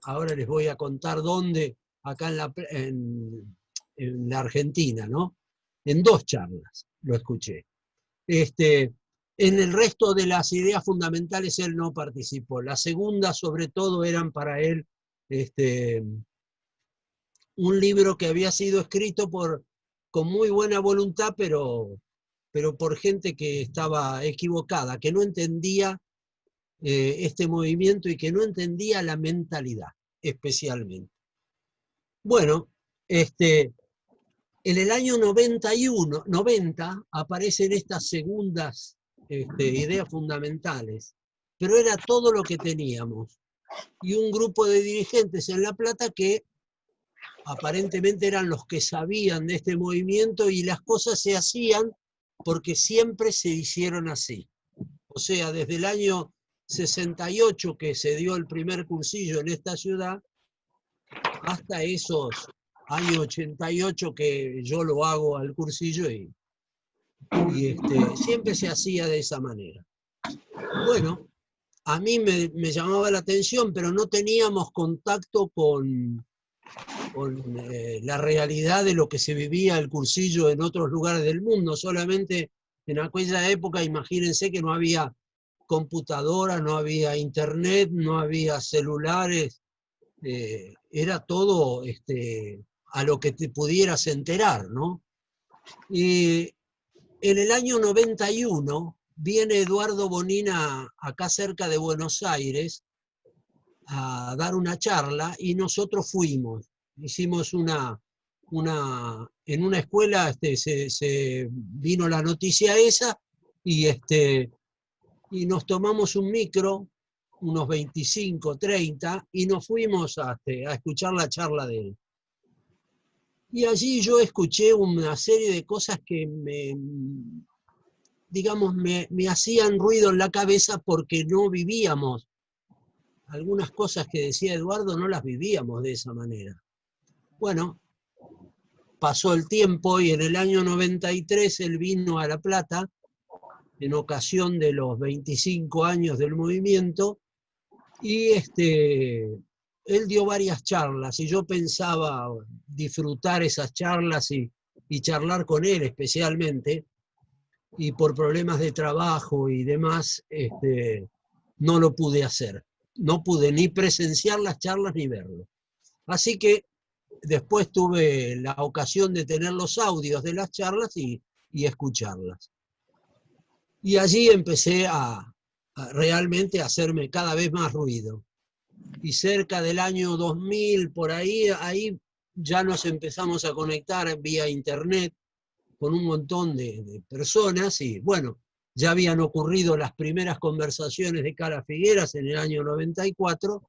ahora les voy a contar dónde, acá en la Argentina, ¿no? En 2 charlas lo escuché. En el resto de las ideas fundamentales él no participó. Las segundas, sobre todo, eran para él un libro que había sido escrito con muy buena voluntad, pero por gente que estaba equivocada, que no entendía este movimiento y que no entendía la mentalidad, especialmente. Bueno, en el año 90 aparecen estas segundas ideas fundamentales, pero era todo lo que teníamos. Y un grupo de dirigentes en La Plata que aparentemente eran los que sabían de este movimiento y las cosas se hacían porque siempre se hicieron así. O sea, desde el año 68 que se dio el primer cursillo en esta ciudad, hasta esos años 88 que yo lo hago al cursillo y siempre se hacía de esa manera. Bueno, a mí me llamaba la atención, pero no teníamos contacto con la realidad de lo que se vivía el cursillo en otros lugares del mundo. Solamente en aquella época, imagínense que no había computadoras, no había internet, no había celulares, era todo a lo que te pudieras enterar, ¿no? Y en el año 91 viene Eduardo Bonina acá cerca de Buenos Aires a dar una charla y nosotros fuimos. Hicimos en una escuela se vino la noticia esa y, y nos tomamos un micro, unos 25, 30, y nos fuimos a escuchar la charla de él. Y allí yo escuché una serie de cosas que digamos, me hacían ruido en la cabeza porque no vivíamos. Algunas cosas que decía Eduardo no las vivíamos de esa manera. Bueno, pasó el tiempo y en el año 93 él vino a La Plata en ocasión de los 25 años del movimiento y él dio varias charlas y yo pensaba disfrutar esas charlas y charlar con él especialmente, y por problemas de trabajo y demás no lo pude hacer. No pude ni presenciar las charlas ni verlo. Así que después tuve la ocasión de tener los audios de las charlas y escucharlas. Y allí empecé a realmente a hacerme cada vez más ruido. Y cerca del año 2000, por ahí ya nos empezamos a conectar vía internet con un montón de personas y bueno, ya habían ocurrido las primeras conversaciones de Cara Figueras en el año 94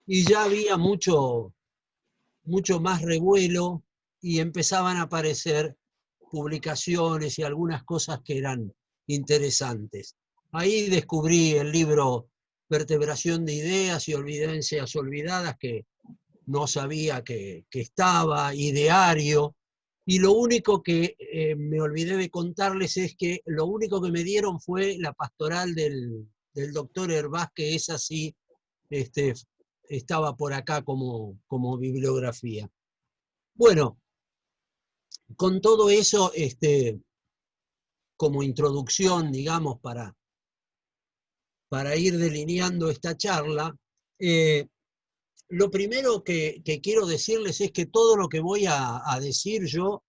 y ya había mucho más revuelo y empezaban a aparecer publicaciones y algunas cosas que eran interesantes. Ahí descubrí el libro Vertebración de Ideas y Evidencias Olvidadas, que no sabía que estaba, Ideario, y lo único que me olvidé de contarles es que lo único que me dieron fue la pastoral del doctor Hervás, que esa sí estaba por acá como bibliografía. Bueno, con todo eso, como introducción, digamos, para ir delineando esta charla, lo primero que quiero decirles es que todo lo que voy a decir yo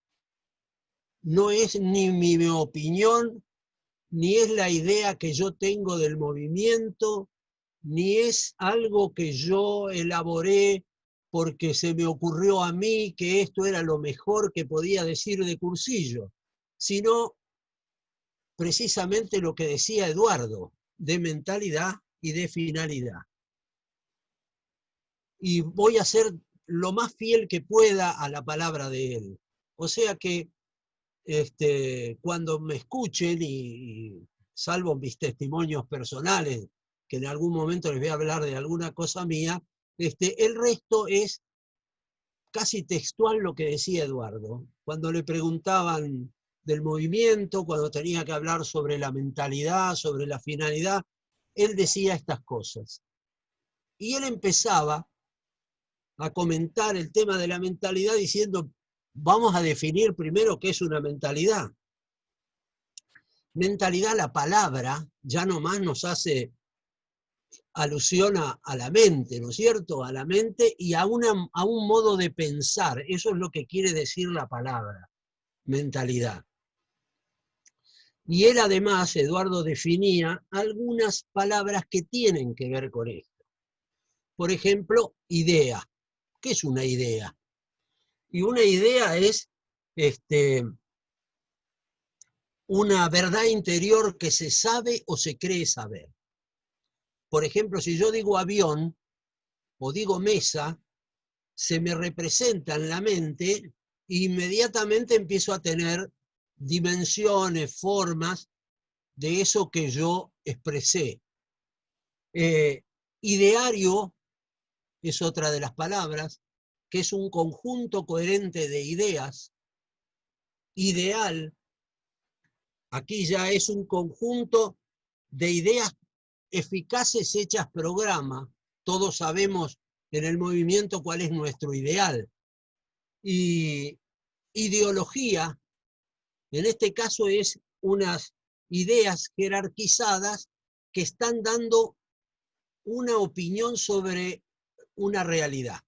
no es ni mi opinión, ni es la idea que yo tengo del movimiento, ni es algo que yo elaboré porque se me ocurrió a mí que esto era lo mejor que podía decir de Cursillo, sino precisamente lo que decía Eduardo, de mentalidad y de finalidad. Y voy a ser lo más fiel que pueda a la palabra de él. O sea que cuando me escuchen, y salvo mis testimonios personales, que en algún momento les voy a hablar de alguna cosa mía, el resto es casi textual lo que decía Eduardo. Cuando le preguntaban del movimiento, cuando tenía que hablar sobre la mentalidad, sobre la finalidad, él decía estas cosas. Y él empezaba a comentar el tema de la mentalidad diciendo, vamos a definir primero qué es una mentalidad. Mentalidad, la palabra, ya nomás nos hace alusión a la mente, ¿no es cierto? A la mente y a un modo de pensar. Eso es lo que quiere decir la palabra, mentalidad. Y él además, Eduardo, definía algunas palabras que tienen que ver con esto. Por ejemplo, idea. ¿Qué es una idea? Y una idea es una verdad interior que se sabe o se cree saber. Por ejemplo, si yo digo avión o digo mesa, se me representa en la mente e inmediatamente empiezo a tener dimensiones, formas de eso que yo expresé. Ideario es otra de las palabras, que es un conjunto coherente de ideas. Ideal, aquí ya es un conjunto de ideas eficaces hechas programa. Todos sabemos en el movimiento cuál es nuestro ideal. Y ideología, en este caso, es unas ideas jerarquizadas que están dando una opinión sobre una realidad.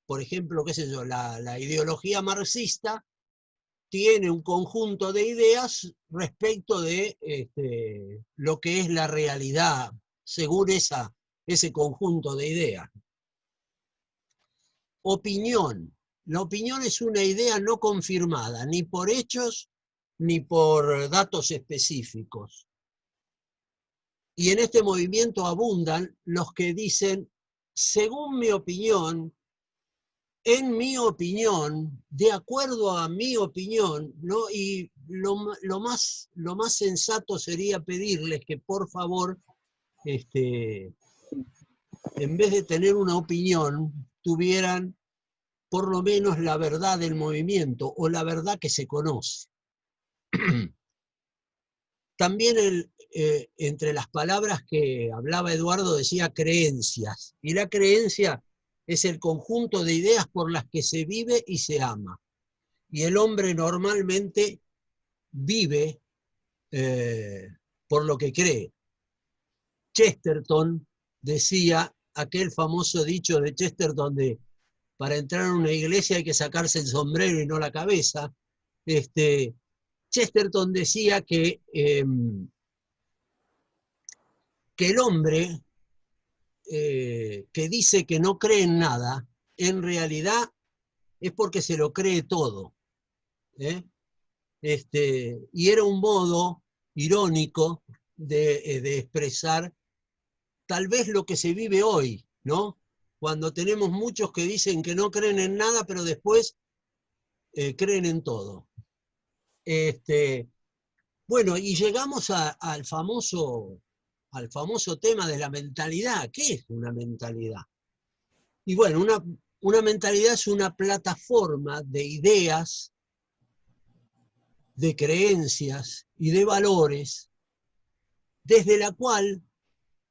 Por ejemplo, qué sé yo, la ideología marxista tiene un conjunto de ideas respecto de lo que es la realidad, según ese conjunto de ideas. Opinión. La opinión es una idea no confirmada, ni por hechos, ni por datos específicos. Y en este movimiento abundan los que dicen, según mi opinión, en mi opinión, de acuerdo a mi opinión, ¿no? Y lo más sensato sería pedirles que por favor, en vez de tener una opinión, tuvieran por lo menos la verdad del movimiento o la verdad que se conoce. También entre las palabras que hablaba Eduardo decía creencias, y la creencia es el conjunto de ideas por las que se vive y se ama. Y el hombre normalmente vive por lo que cree. Chesterton decía, aquel famoso dicho de Chesterton de para entrar en una iglesia hay que sacarse el sombrero y no la cabeza. Chesterton decía que el hombre que dice que no cree en nada, en realidad es porque se lo cree todo. Y era un modo irónico de expresar tal vez lo que se vive hoy, ¿no? Cuando tenemos muchos que dicen que no creen en nada, pero después creen en todo. Bueno, y llegamos al famoso tema de la mentalidad. ¿Qué es una mentalidad? Y bueno, una mentalidad es una plataforma de ideas, de creencias y de valores, desde la cual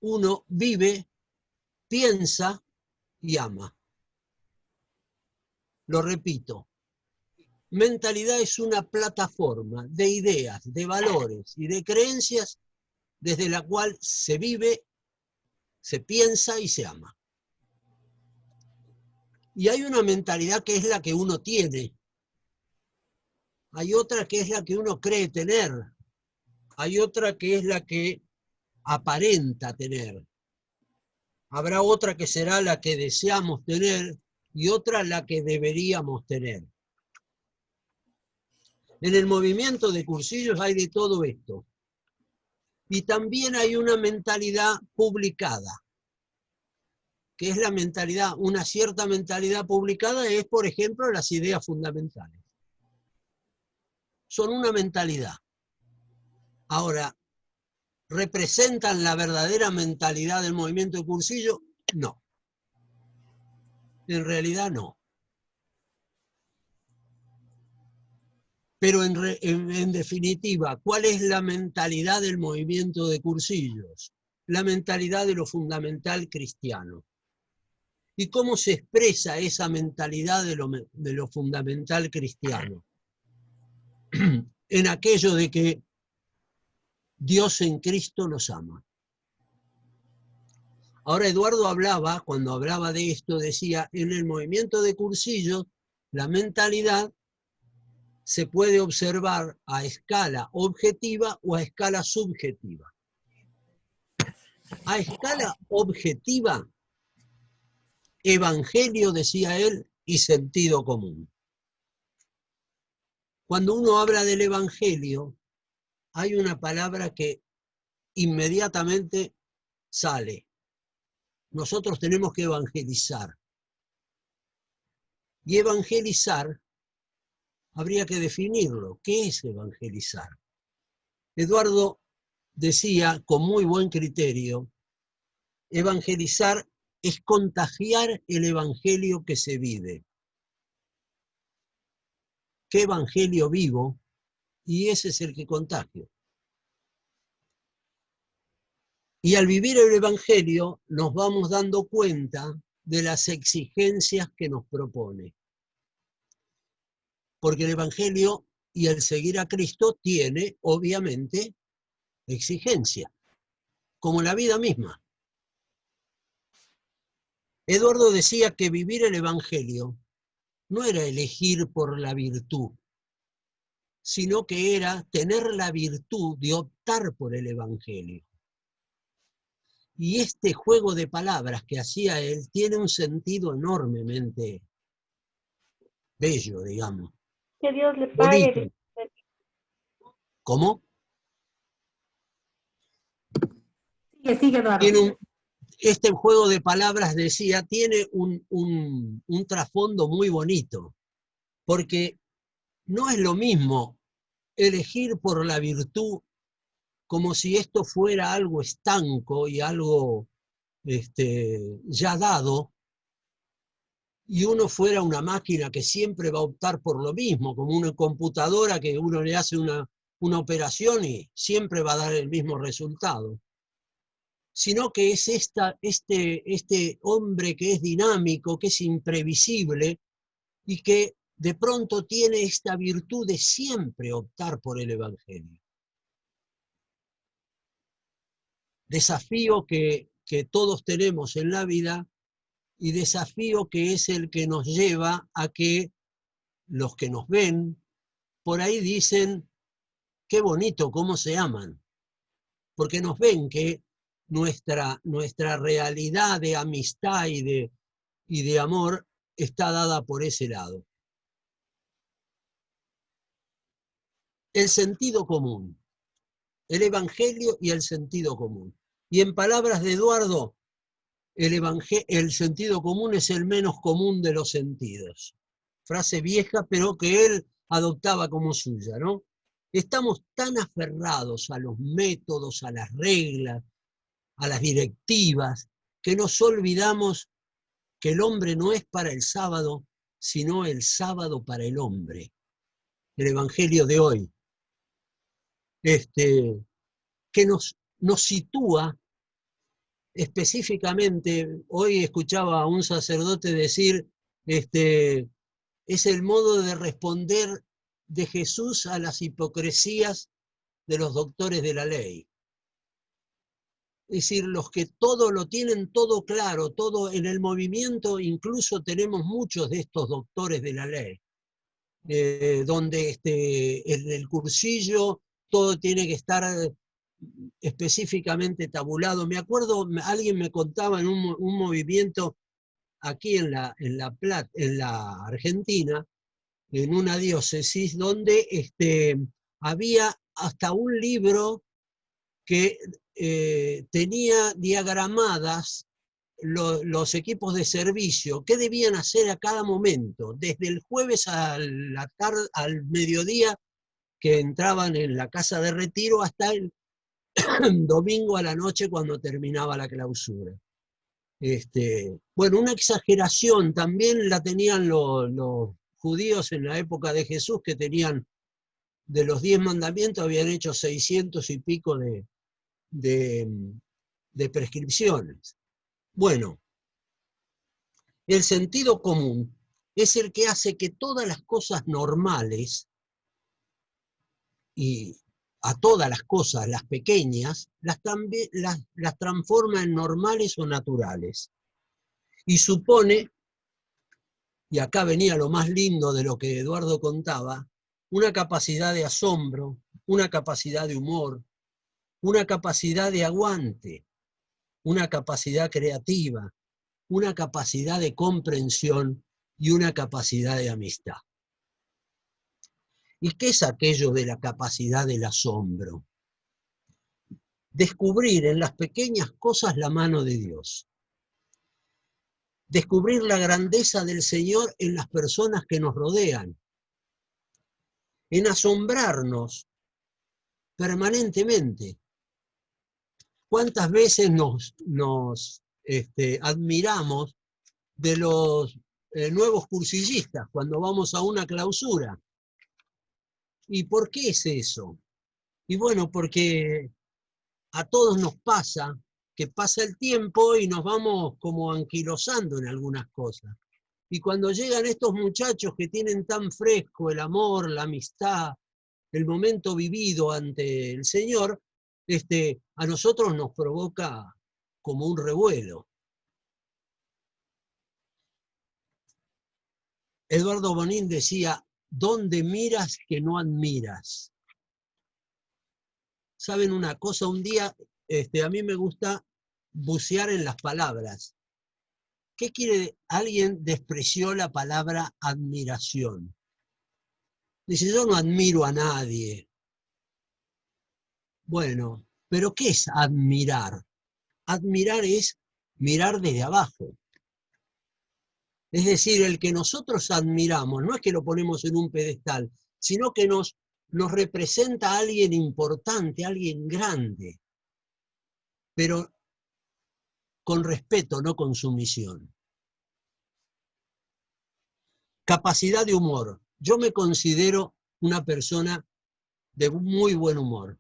uno vive, piensa y ama. Lo repito, mentalidad es una plataforma de ideas, de valores y de creencias desde la cual se vive, se piensa y se ama. Y hay una mentalidad que es la que uno tiene. Hay otra que es la que uno cree tener. Hay otra que es la que aparenta tener. Habrá otra que será la que deseamos tener y otra la que deberíamos tener. En el movimiento de cursillos hay de todo esto. Y también hay una mentalidad publicada, que es la mentalidad, una cierta mentalidad publicada es, por ejemplo, las ideas fundamentales. Son una mentalidad. Ahora, ¿representan la verdadera mentalidad del movimiento de cursillo? No. En realidad no. Pero en definitiva, ¿cuál es la mentalidad del movimiento de cursillos? la mentalidad de lo fundamental cristiano. ¿Y cómo se expresa esa mentalidad de lo fundamental cristiano? En aquello de que Dios en Cristo nos ama. Ahora Eduardo hablaba, cuando hablaba de esto, decía, en el movimiento de cursillos, la mentalidad se puede observar a escala objetiva o a escala subjetiva. A escala objetiva, evangelio, decía él, y sentido común. Cuando uno habla del evangelio, hay una palabra que inmediatamente sale. Nosotros tenemos que evangelizar. Y evangelizar, habría que definirlo. ¿Qué es evangelizar? Eduardo decía, con muy buen criterio, evangelizar es contagiar el evangelio que se vive. ¿Qué evangelio vivo? Y ese es el que contagio. Y al vivir el evangelio nos vamos dando cuenta de las exigencias que nos propone. Porque el evangelio y el seguir a Cristo tiene, obviamente, exigencia, como la vida misma. Eduardo decía que vivir el evangelio no era elegir por la virtud, sino que era tener la virtud de optar por el evangelio. Y este juego de palabras que hacía él tiene un sentido enormemente bello, digamos. Que Dios le pague. Bonito. ¿Cómo? Sigue, Eduardo. Este juego de palabras, decía, tiene un trasfondo muy bonito, porque no es lo mismo elegir por la virtud como si esto fuera algo estanco y algo ya dado, y uno fuera una máquina que siempre va a optar por lo mismo, como una computadora que uno le hace una operación y siempre va a dar el mismo resultado. Sino que es este hombre que es dinámico, que es imprevisible y que de pronto tiene esta virtud de siempre optar por el evangelio. Desafío que todos tenemos en la vida y desafío que es el que nos lleva a que los que nos ven por ahí dicen, qué bonito cómo se aman, porque nos ven que nuestra realidad de amistad y de amor está dada por ese lado. El sentido común, el evangelio y el sentido común. Y en palabras de Eduardo, el sentido común es el menos común de los sentidos. Frase vieja, pero que él adoptaba como suya, ¿no? Estamos tan aferrados a los métodos, a las reglas, a las directivas, que nos olvidamos que el hombre no es para el sábado, sino el sábado para el hombre. El evangelio de hoy, que nos sitúa específicamente. Hoy escuchaba a un sacerdote decir, es el modo de responder de Jesús a las hipocresías de los doctores de la ley. Es decir, los que todo lo tienen todo claro, todo en el movimiento, incluso tenemos muchos de estos doctores de la ley, donde en el cursillo todo tiene que estar específicamente tabulado. Me acuerdo, alguien me contaba en un movimiento aquí en la Argentina, en una diócesis, donde había hasta un libro que tenía diagramadas los equipos de servicio, qué debían hacer a cada momento, desde el jueves a la tarde, al mediodía, que entraban en la casa de retiro, hasta el domingo a la noche cuando terminaba la clausura. Bueno, una exageración también la tenían los judíos en la época de Jesús, que tenían, de los 10 mandamientos, habían hecho 600 y pico de de prescripciones. Bueno, el sentido común es el que hace que todas las cosas normales y a todas las cosas, las pequeñas, las transforma en normales o naturales. Y supone, y acá venía lo más lindo de lo que Eduardo contaba, una capacidad de asombro, una capacidad de humor, una capacidad de aguante, una capacidad creativa, una capacidad de comprensión y una capacidad de amistad. ¿Y qué es aquello de la capacidad del asombro? Descubrir en las pequeñas cosas la mano de Dios. Descubrir la grandeza del Señor en las personas que nos rodean. En asombrarnos permanentemente. ¿Cuántas veces nos admiramos de los nuevos cursillistas cuando vamos a una clausura? ¿Y por qué es eso? Y bueno, porque a todos nos pasa que pasa el tiempo y nos vamos como anquilosando en algunas cosas. Y cuando llegan estos muchachos que tienen tan fresco el amor, la amistad, el momento vivido ante el Señor, a nosotros nos provoca como un revuelo. Eduardo Bonín decía, ¿dónde miras que no admiras? ¿Saben una cosa? Un día a mí me gusta bucear en las palabras. ¿Qué quiere? Alguien despreció la palabra admiración. Dice, yo no admiro a nadie. Bueno, pero ¿qué es admirar? Admirar es mirar desde abajo. Es decir, el que nosotros admiramos, no es que lo ponemos en un pedestal, sino que nos representa a alguien importante, a alguien grande, pero con respeto, no con sumisión. Capacidad de humor. Yo me considero una persona de muy buen humor,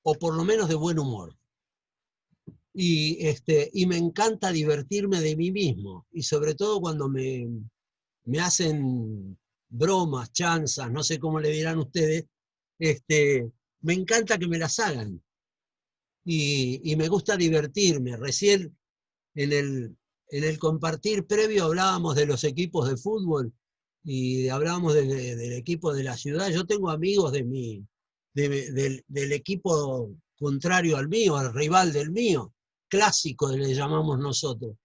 o por lo menos de buen humor. Y me encanta divertirme de mí mismo, y sobre todo cuando me hacen bromas, chanzas, no sé cómo le dirán ustedes, me encanta que me las hagan. Y me gusta divertirme. Recién en el compartir previo hablábamos de los equipos de fútbol y hablábamos del equipo de la ciudad. Yo tengo amigos del equipo contrario al mío, al rival del mío, clásico le llamamos nosotros.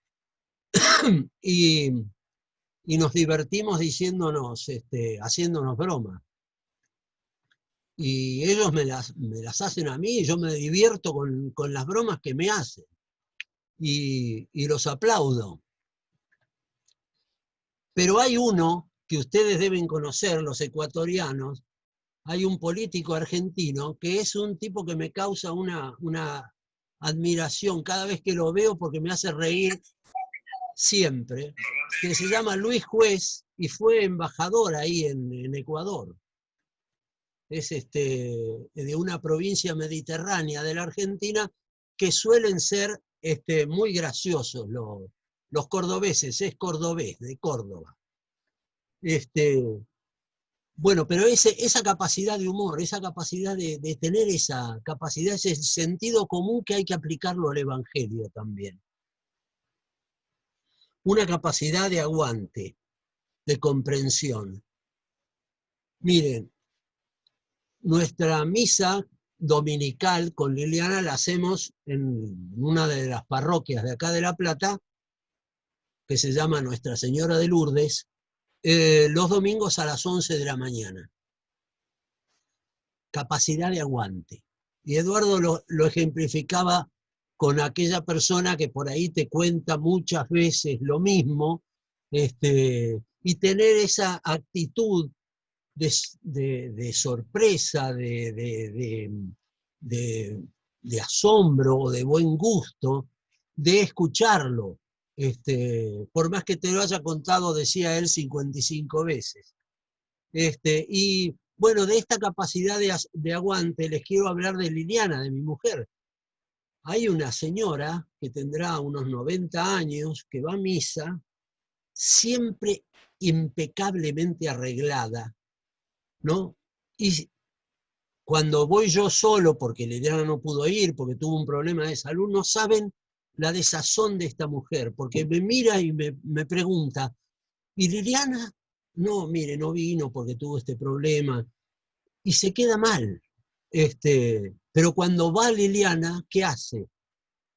Y nos divertimos diciéndonos, haciéndonos bromas. Y ellos me las hacen a mí y yo me divierto con las bromas que me hacen. Y los aplaudo. Pero hay uno que ustedes deben conocer, los ecuatorianos, hay un político argentino que es un tipo que me causa una admiración cada vez que lo veo porque me hace reír siempre, que se llama Luis Juez y fue embajador ahí en Ecuador. Es de una provincia mediterránea de la Argentina que suelen ser muy graciosos los cordobeses, es cordobés, de Córdoba. Bueno, pero esa capacidad de humor, esa capacidad de tener esa capacidad, ese sentido común que hay que aplicarlo al Evangelio también. Una capacidad de aguante, de comprensión. Miren, nuestra misa dominical con Liliana la hacemos en una de las parroquias de acá de La Plata, que se llama Nuestra Señora de Lourdes, los domingos a las 11 de la mañana. Capacidad de aguante. Y Eduardo lo ejemplificaba con aquella persona que por ahí te cuenta muchas veces lo mismo, y tener esa actitud de sorpresa, de asombro o de buen gusto, de escucharlo, por más que te lo haya contado, decía él, 55 veces. Y bueno, de esta capacidad de aguante les quiero hablar de Liliana, de mi mujer. hay una señora que tendrá unos 90 años, que va a misa, siempre impecablemente arreglada, ¿no? Y cuando voy yo solo, porque Liliana no pudo ir, porque tuvo un problema de salud, no saben la desazón de esta mujer, porque me mira y me pregunta, ¿y Liliana? No, mire, no vino porque tuvo este problema, y se queda mal. Pero cuando va Liliana, ¿qué hace?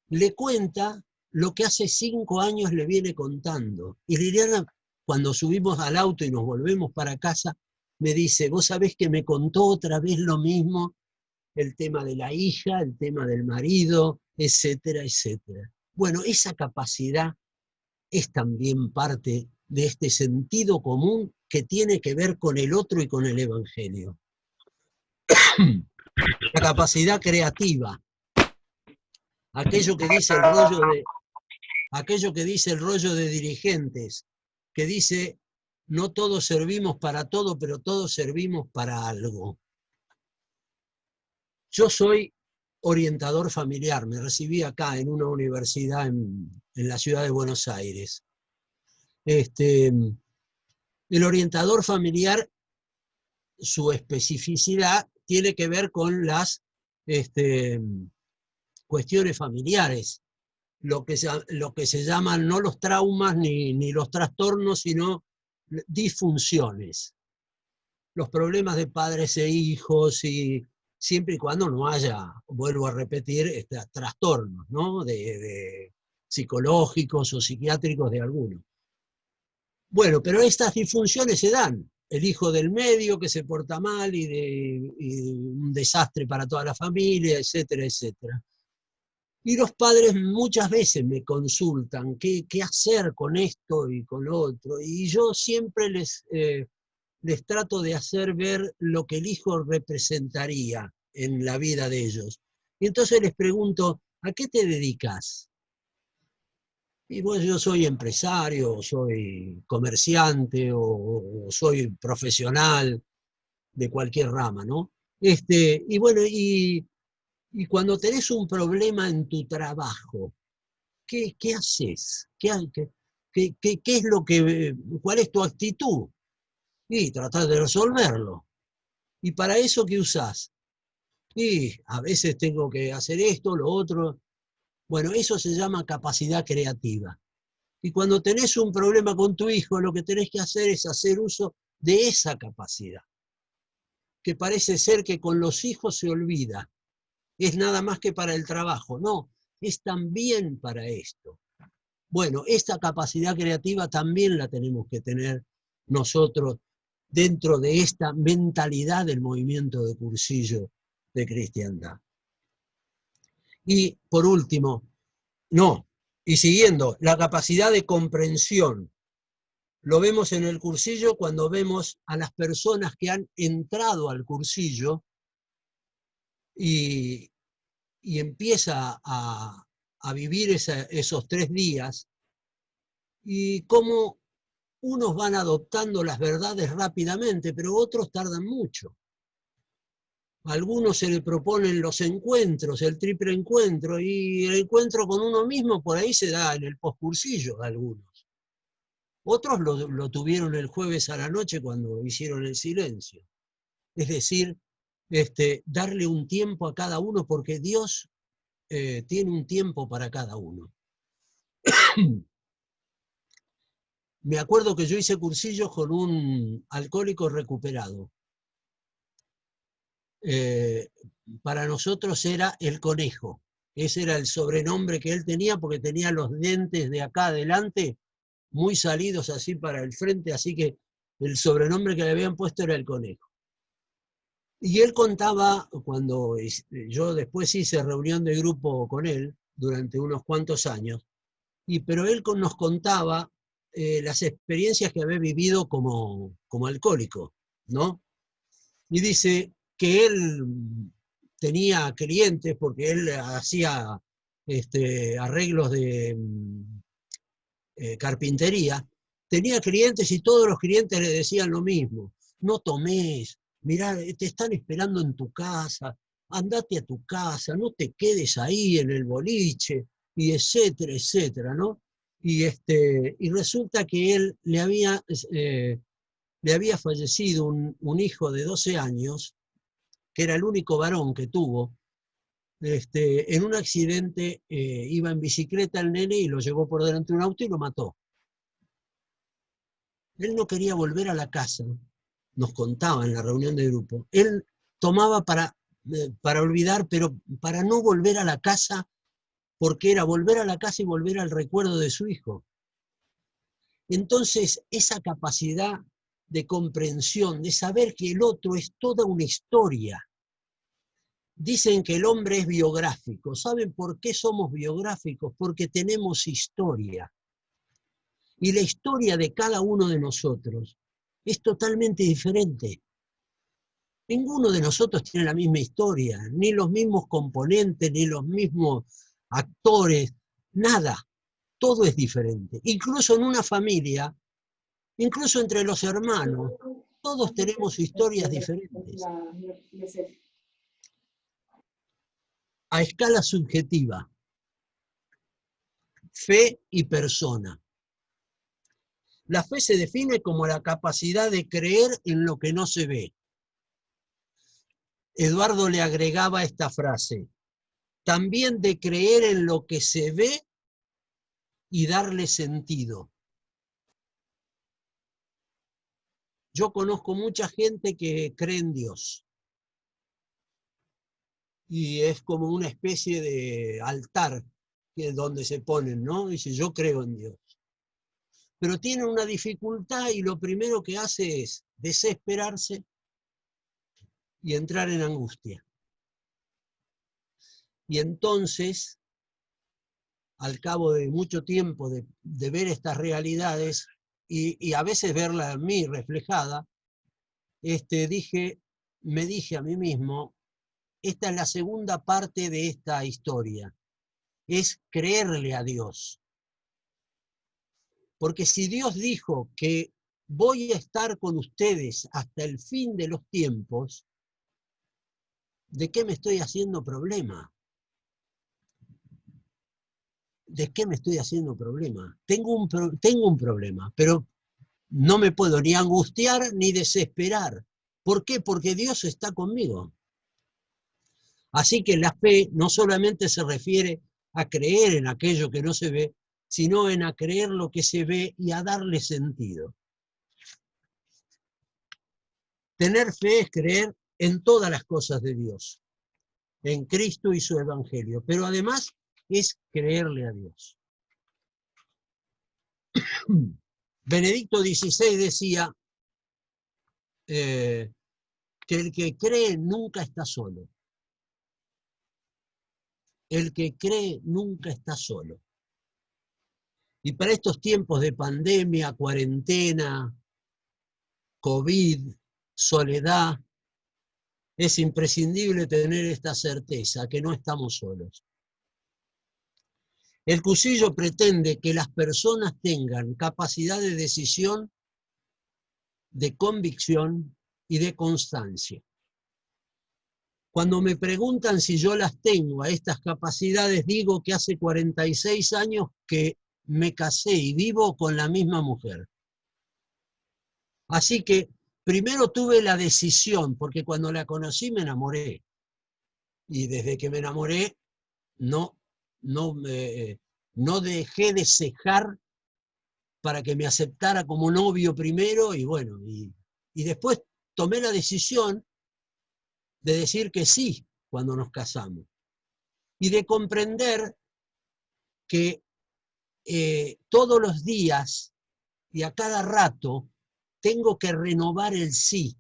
Le cuenta lo que hace 5 años le viene contando. Y Liliana, cuando subimos al auto y nos volvemos para casa, me dice, vos sabés que me contó otra vez lo mismo, el tema de la hija, el tema del marido, etcétera, etcétera. Bueno, esa capacidad es también parte de este sentido común que tiene que ver con el otro y con el Evangelio. La capacidad creativa, aquello que dice el rollo de dirigentes, que dice, no todos servimos para todo, pero todos servimos para algo. Yo soy orientador familiar, me recibí acá en una universidad en la ciudad de Buenos Aires. El orientador familiar, su especificidad tiene que ver con las cuestiones familiares, lo que se llaman no los traumas ni los trastornos, sino disfunciones. Los problemas de padres e hijos, y siempre y cuando no haya, vuelvo a repetir, trastornos, ¿no? de psicológicos o psiquiátricos de algunos. Bueno, pero estas disfunciones se dan. El hijo del medio que se porta mal y un desastre para toda la familia, etcétera, etcétera. Y los padres muchas veces me consultan qué hacer con esto y con lo otro. Y yo siempre les trato de hacer ver lo que el hijo representaría en la vida de ellos. Y entonces les pregunto, ¿a qué te dedicas? Y bueno, yo soy empresario, soy comerciante o soy profesional de cualquier rama, ¿no? Y bueno, y cuando tenés un problema en tu trabajo, ¿qué haces? ¿Qué es cuál es tu actitud? Y tratar de resolverlo. ¿Y para eso qué usás? Y a veces tengo que hacer esto, lo otro. Bueno, eso se llama capacidad creativa. Y cuando tenés un problema con tu hijo, lo que tenés que hacer es hacer uso de esa capacidad, que parece ser que con los hijos se olvida. Es nada más que para el trabajo. No, es también para esto. Bueno, esta capacidad creativa también la tenemos que tener nosotros dentro de esta mentalidad del movimiento de cursillo de cristiandad. Y por último, y siguiendo, la capacidad de comprensión. Lo vemos en el cursillo cuando vemos a las personas que han entrado al cursillo y empieza a vivir esos 3 días, y cómo unos van adoptando las verdades rápidamente, pero otros tardan mucho. A algunos se le proponen los encuentros, el triple encuentro, y el encuentro con uno mismo por ahí se da en el poscursillo de algunos. Otros lo tuvieron el jueves a la noche cuando hicieron el silencio. Es decir, darle un tiempo a cada uno, porque Dios tiene un tiempo para cada uno. Me acuerdo que yo hice cursillos con un alcohólico recuperado. Para nosotros era el conejo. Ese era el sobrenombre que él tenía, porque tenía los dientes de acá adelante muy salidos así para el frente, así que el sobrenombre que le habían puesto era el conejo. Y él contaba, cuando yo después hice reunión de grupo con él durante unos cuantos años, pero él nos contaba las experiencias que había vivido como alcohólico, ¿no? Y dice que él tenía clientes, porque él hacía arreglos de carpintería, tenía clientes y todos los clientes le decían lo mismo: no tomes, mirá, te están esperando en tu casa, andate a tu casa, no te quedes ahí en el boliche, y etcétera, etcétera, ¿no? Y resulta que él le había fallecido un hijo de 12 años, que era el único varón que tuvo. En un accidente iba en bicicleta el nene y lo llevó por delante de un auto y lo mató. Él no quería volver a la casa, nos contaba en la reunión de grupo. Él tomaba para olvidar, pero para no volver a la casa, porque era volver a la casa y volver al recuerdo de su hijo. Entonces, esa capacidad de comprensión, de saber que el otro es toda una historia. Dicen que el hombre es biográfico. ¿Saben por qué somos biográficos? Porque tenemos historia. Y la historia de cada uno de nosotros es totalmente diferente. Ninguno de nosotros tiene la misma historia, ni los mismos componentes, ni los mismos actores, nada. Todo es diferente. Incluso en una familia, incluso entre los hermanos, todos tenemos historias diferentes. A escala subjetiva, fe y persona. La fe se define como la capacidad de creer en lo que no se ve. Eduardo le agregaba esta frase, también de creer en lo que se ve y darle sentido. Yo conozco mucha gente que cree en Dios y es como una especie de altar que es donde se ponen, ¿no? Dice, yo creo en Dios. Pero tienen una dificultad y lo primero que hace es desesperarse y entrar en angustia. Y entonces, al cabo de mucho tiempo de ver estas realidades y a veces verla en mí reflejada, me dije a mí mismo, esta es la segunda parte de esta historia, es creerle a Dios. Porque si Dios dijo que voy a estar con ustedes hasta el fin de los tiempos, ¿de qué me estoy haciendo problema? ¿De qué me estoy haciendo problema? Tengo un problema, pero no me puedo ni angustiar ni desesperar. ¿Por qué? Porque Dios está conmigo. Así que la fe no solamente se refiere a creer en aquello que no se ve, sino en a creer lo que se ve y a darle sentido. Tener fe es creer en todas las cosas de Dios, en Cristo y su Evangelio, pero además es creerle a Dios. Benedicto XVI decía que el que cree nunca está solo. El que cree nunca está solo. Y para estos tiempos de pandemia, cuarentena, COVID, soledad, es imprescindible tener esta certeza, que no estamos solos. El cursillo pretende que las personas tengan capacidad de decisión, de convicción y de constancia. Cuando me preguntan si yo las tengo a estas capacidades, digo que hace 46 años que me casé y vivo con la misma mujer. Así que primero tuve la decisión, porque cuando la conocí me enamoré. Y desde que me enamoré no dejé de cejar para que me aceptara como novio primero y bueno, y después tomé la decisión de decir que sí cuando nos casamos y de comprender que todos los días y a cada rato tengo que renovar el sí,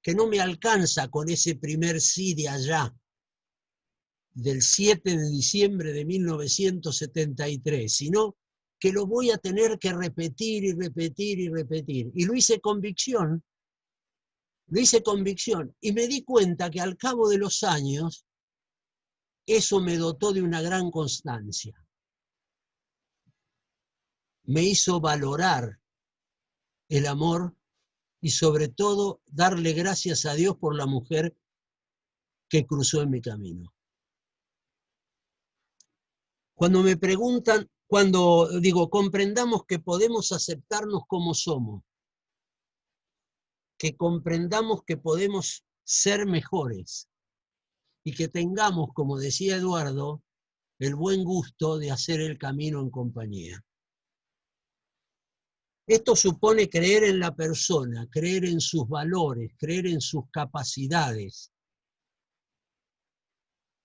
que no me alcanza con ese primer sí de allá, del 7 de diciembre de 1973, sino que lo voy a tener que repetir y repetir y repetir. Y lo hice convicción y me di cuenta que al cabo de los años eso me dotó de una gran constancia. Me hizo valorar el amor y sobre todo darle gracias a Dios por la mujer que cruzó en mi camino. Cuando me preguntan, cuando digo, comprendamos que podemos aceptarnos como somos, que comprendamos que podemos ser mejores y que tengamos, como decía Eduardo, el buen gusto de hacer el camino en compañía. Esto supone creer en la persona, creer en sus valores, creer en sus capacidades.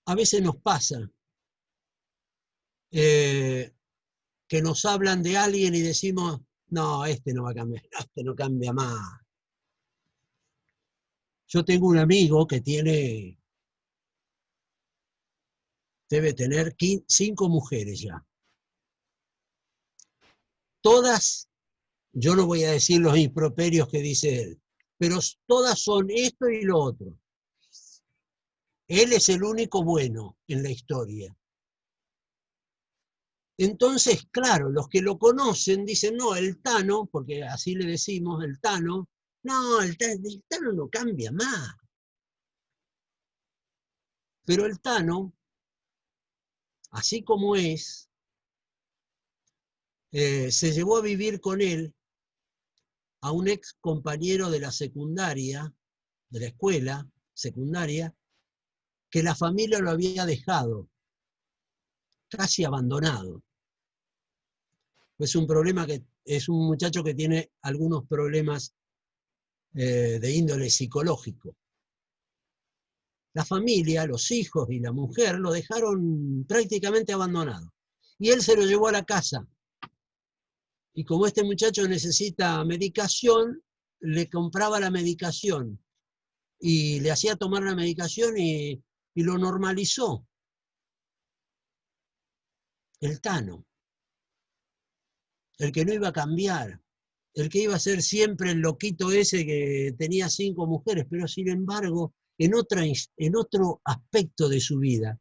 A veces nos pasa que nos hablan de alguien y decimos, no, este no va a cambiar, este no cambia más. Yo tengo un amigo que debe tener 5 mujeres ya. Todas, yo no voy a decir los improperios que dice él, pero todas son esto y lo otro. Él es el único bueno en la historia. Entonces, claro, los que lo conocen dicen, no, el Tano, porque así le decimos, el Tano, no, el Tano no cambia más. Pero el Tano, así como es, se llevó a vivir con él a un ex compañero de la secundaria, de la escuela secundaria, que la familia lo había dejado, casi abandonado. Es un muchacho que tiene algunos problemas de índole psicológico. La familia, los hijos y la mujer lo dejaron prácticamente abandonado. Y él se lo llevó a la casa. Y como este muchacho necesita medicación, le compraba la medicación y le hacía tomar la medicación y lo normalizó. El Tano. El que no iba a cambiar. El que iba a ser siempre el loquito ese que tenía 5 mujeres, pero sin embargo, en otro aspecto de su vida,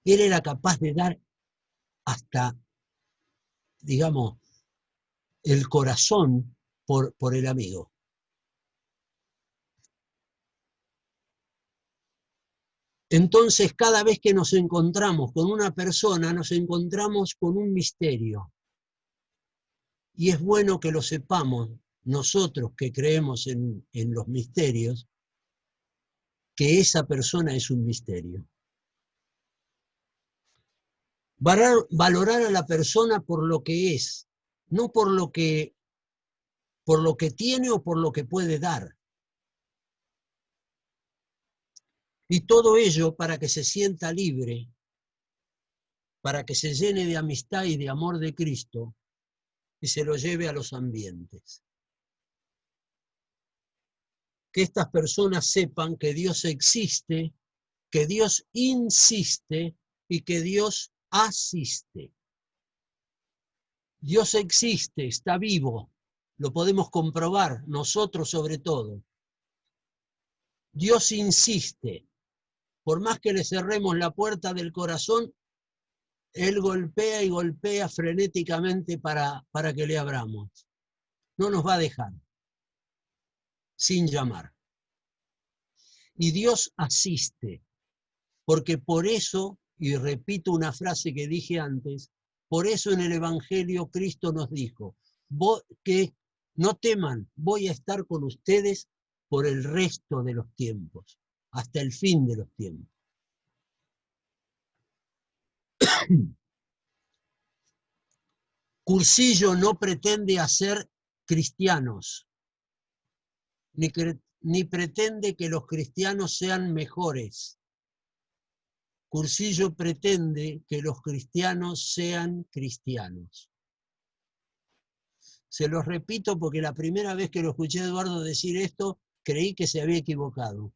él era capaz de dar hasta, digamos, el corazón por el amigo. Entonces, cada vez que nos encontramos con una persona, nos encontramos con un misterio. Y es bueno que lo sepamos, nosotros que creemos en los misterios, que esa persona es un misterio. Valorar a la persona por lo que es, no por lo que tiene o por lo que puede dar. Y todo ello para que se sienta libre, para que se llene de amistad y de amor de Cristo y se lo lleve a los ambientes. Que estas personas sepan que Dios existe, que Dios insiste y que Dios asiste. Dios existe, está vivo, lo podemos comprobar, nosotros sobre todo. Dios insiste, por más que le cerremos la puerta del corazón, Él golpea y golpea frenéticamente para que le abramos. No nos va a dejar, sin llamar. Y Dios asiste, porque por eso, y repito una frase que dije antes, por eso en el Evangelio Cristo nos dijo, que no teman, voy a estar con ustedes por el resto de los tiempos, hasta el fin de los tiempos. Cursillo no pretende hacer cristianos, ni pretende que los cristianos sean mejores. Cursillo pretende que los cristianos sean cristianos. Se los repito porque la primera vez que lo escuché a Eduardo decir esto, creí que se había equivocado.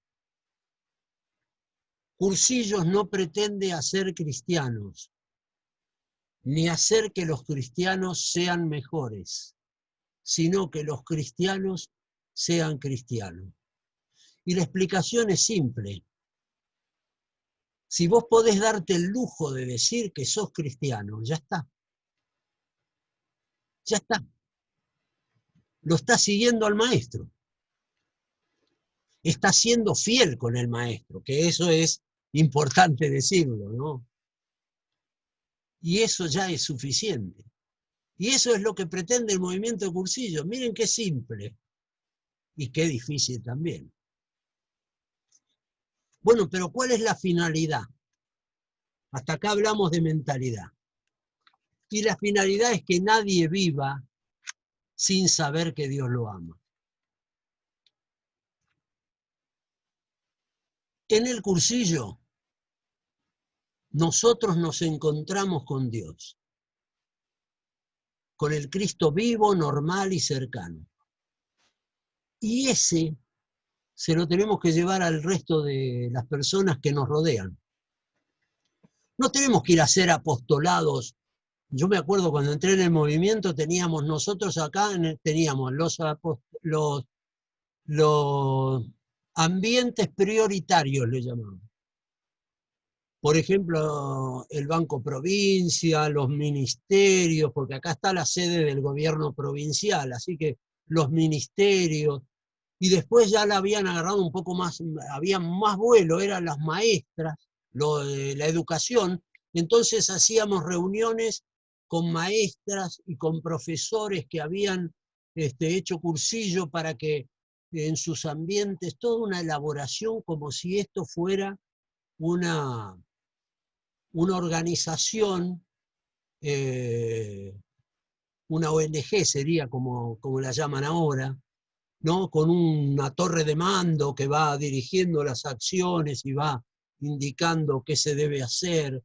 Cursillos no pretende hacer cristianos, ni hacer que los cristianos sean mejores, sino que los cristianos sean cristianos. Y la explicación es simple. Si vos podés darte el lujo de decir que sos cristiano, ya está. Ya está. Lo estás siguiendo al maestro. está siendo fiel con el maestro, que eso es importante decirlo, ¿no? Y eso ya es suficiente. Y eso es lo que pretende el movimiento de cursillos. Miren qué simple y qué difícil también. Bueno, pero ¿cuál es la finalidad? Hasta acá hablamos de mentalidad. Y la finalidad es que nadie viva sin saber que Dios lo ama. En el cursillo, nosotros nos encontramos con Dios, con el Cristo vivo, normal y cercano. Y ese se lo tenemos que llevar al resto de las personas que nos rodean. No tenemos que ir a ser apostolados. Yo me acuerdo cuando entré en el movimiento, teníamos nosotros acá, teníamos los ambientes prioritarios, le llamamos. Por ejemplo, el Banco Provincia, los ministerios, porque acá está la sede del gobierno provincial, así que los ministerios, y después ya la habían agarrado un poco más, había más vuelo, eran las maestras, la educación, entonces hacíamos reuniones con maestras y con profesores que habían hecho cursillo para que en sus ambientes, toda una elaboración como si esto fuera una organización, una ONG sería como la llaman ahora, ¿no? Con una torre de mando que va dirigiendo las acciones y va indicando qué se debe hacer.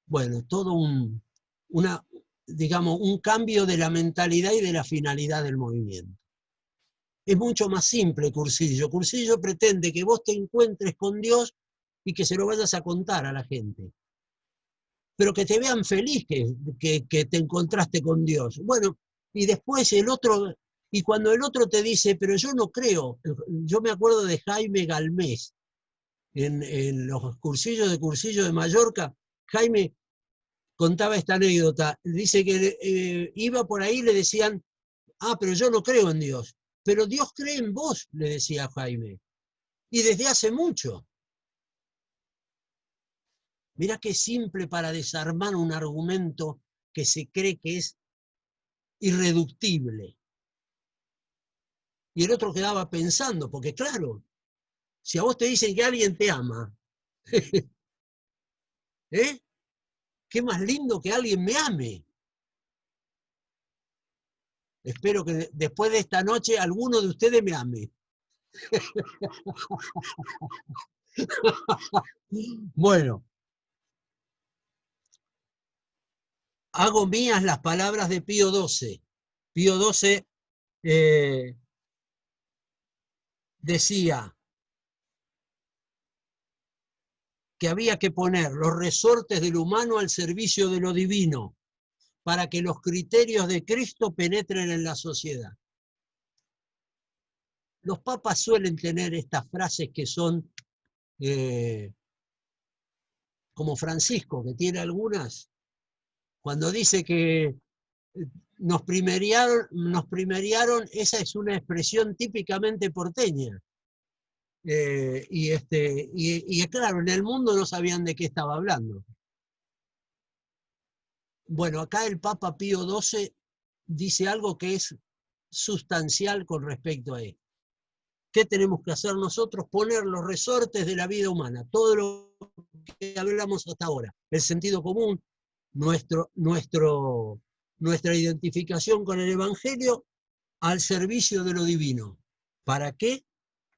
Bueno, todo digamos, un cambio de la mentalidad y de la finalidad del movimiento. Es mucho más simple Cursillo. Cursillo pretende que vos te encuentres con Dios y que se lo vayas a contar a la gente. Pero que te vean feliz que te encontraste con Dios. Bueno, y después el otro, y cuando el otro te dice, pero yo no creo, yo me acuerdo de Jaime Galmés, en los cursillos de Mallorca, Jaime contaba esta anécdota, dice que iba por ahí y le decían, pero yo no creo en Dios, pero Dios cree en vos, le decía Jaime, y desde hace mucho. Mirá qué simple para desarmar un argumento que se cree que es irreductible. Y el otro quedaba pensando, porque claro, si a vos te dicen que alguien te ama, ¿eh? Qué más lindo que alguien me ame. Espero que después de esta noche alguno de ustedes me ame. Bueno, hago mías las palabras de Pío XII. Pío XII decía que había que poner los resortes del humano al servicio de lo divino para que los criterios de Cristo penetren en la sociedad. Los papas suelen tener estas frases que son como Francisco, que tiene algunas, cuando dice que nos primeriaron, esa es una expresión típicamente porteña. Y claro, en el mundo no sabían de qué estaba hablando. Bueno, acá el Papa Pío XII dice algo que es sustancial con respecto a esto. ¿Qué tenemos que hacer nosotros? Poner los resortes de la vida humana, todo lo que hablamos hasta ahora, el sentido común, nuestra identificación con el Evangelio al servicio de lo divino. ¿Para qué?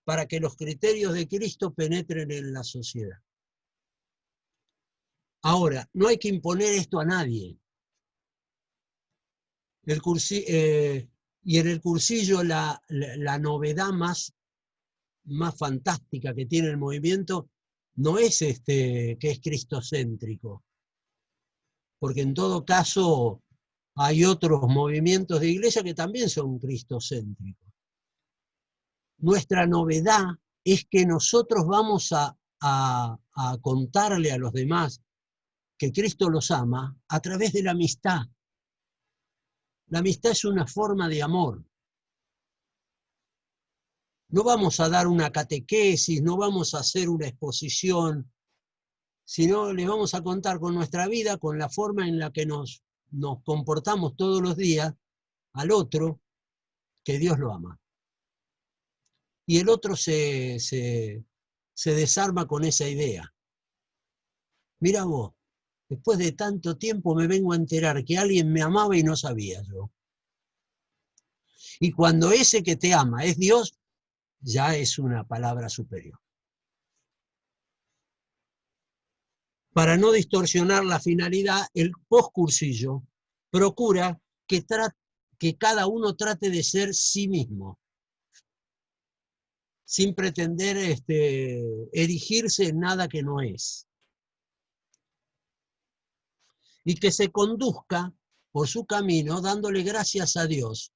Para que los criterios de Cristo penetren en la sociedad. Ahora, no hay que imponer esto a nadie. Y en el cursillo la novedad más fantástica que tiene el movimiento no es que es cristocéntrico, porque en todo caso hay otros movimientos de iglesia que también son cristocéntricos. Nuestra novedad es que nosotros vamos a contarle a los demás que Cristo los ama a través de la amistad. La amistad es una forma de amor. No vamos a dar una catequesis, no vamos a hacer una exposición, sino le vamos a contar con nuestra vida, con la forma en la que nos comportamos todos los días al otro, que Dios lo ama. Y el otro se desarma con esa idea. Mira vos, después de tanto tiempo me vengo a enterar que alguien me amaba y no sabía yo. Y cuando ese que te ama es Dios, ya es una palabra superior. Para no distorsionar la finalidad, el postcursillo procura que cada uno trate de ser sí mismo, sin pretender erigirse en nada que no es. Y que se conduzca por su camino dándole gracias a Dios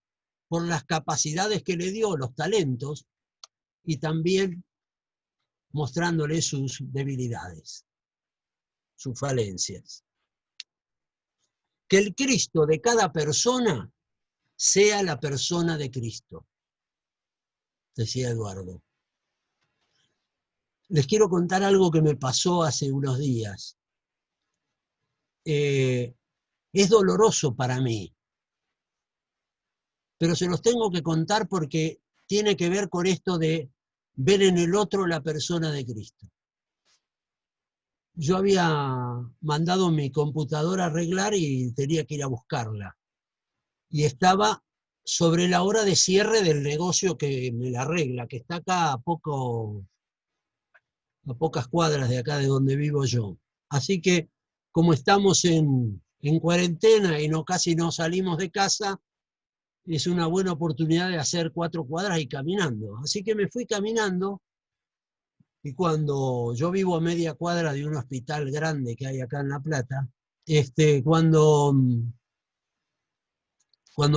por las capacidades que le dio, los talentos, y también mostrándole sus debilidades, sus falencias. Que el Cristo de cada persona sea la persona de Cristo, decía Eduardo. Les quiero contar algo que me pasó hace unos días. Es doloroso para mí, pero se los tengo que contar porque tiene que ver con esto de ver en el otro la persona de Cristo. Yo había mandado mi computadora a arreglar y tenía que ir a buscarla. Y estaba sobre la hora de cierre del negocio que me la arregla, que está acá a pocas cuadras de acá de donde vivo yo. Así que, como estamos en cuarentena y casi no salimos de casa, es una buena oportunidad de hacer 4 cuadras y caminando. Así que me fui caminando, y cuando yo vivo a media cuadra de un hospital grande que hay acá en La Plata, cuando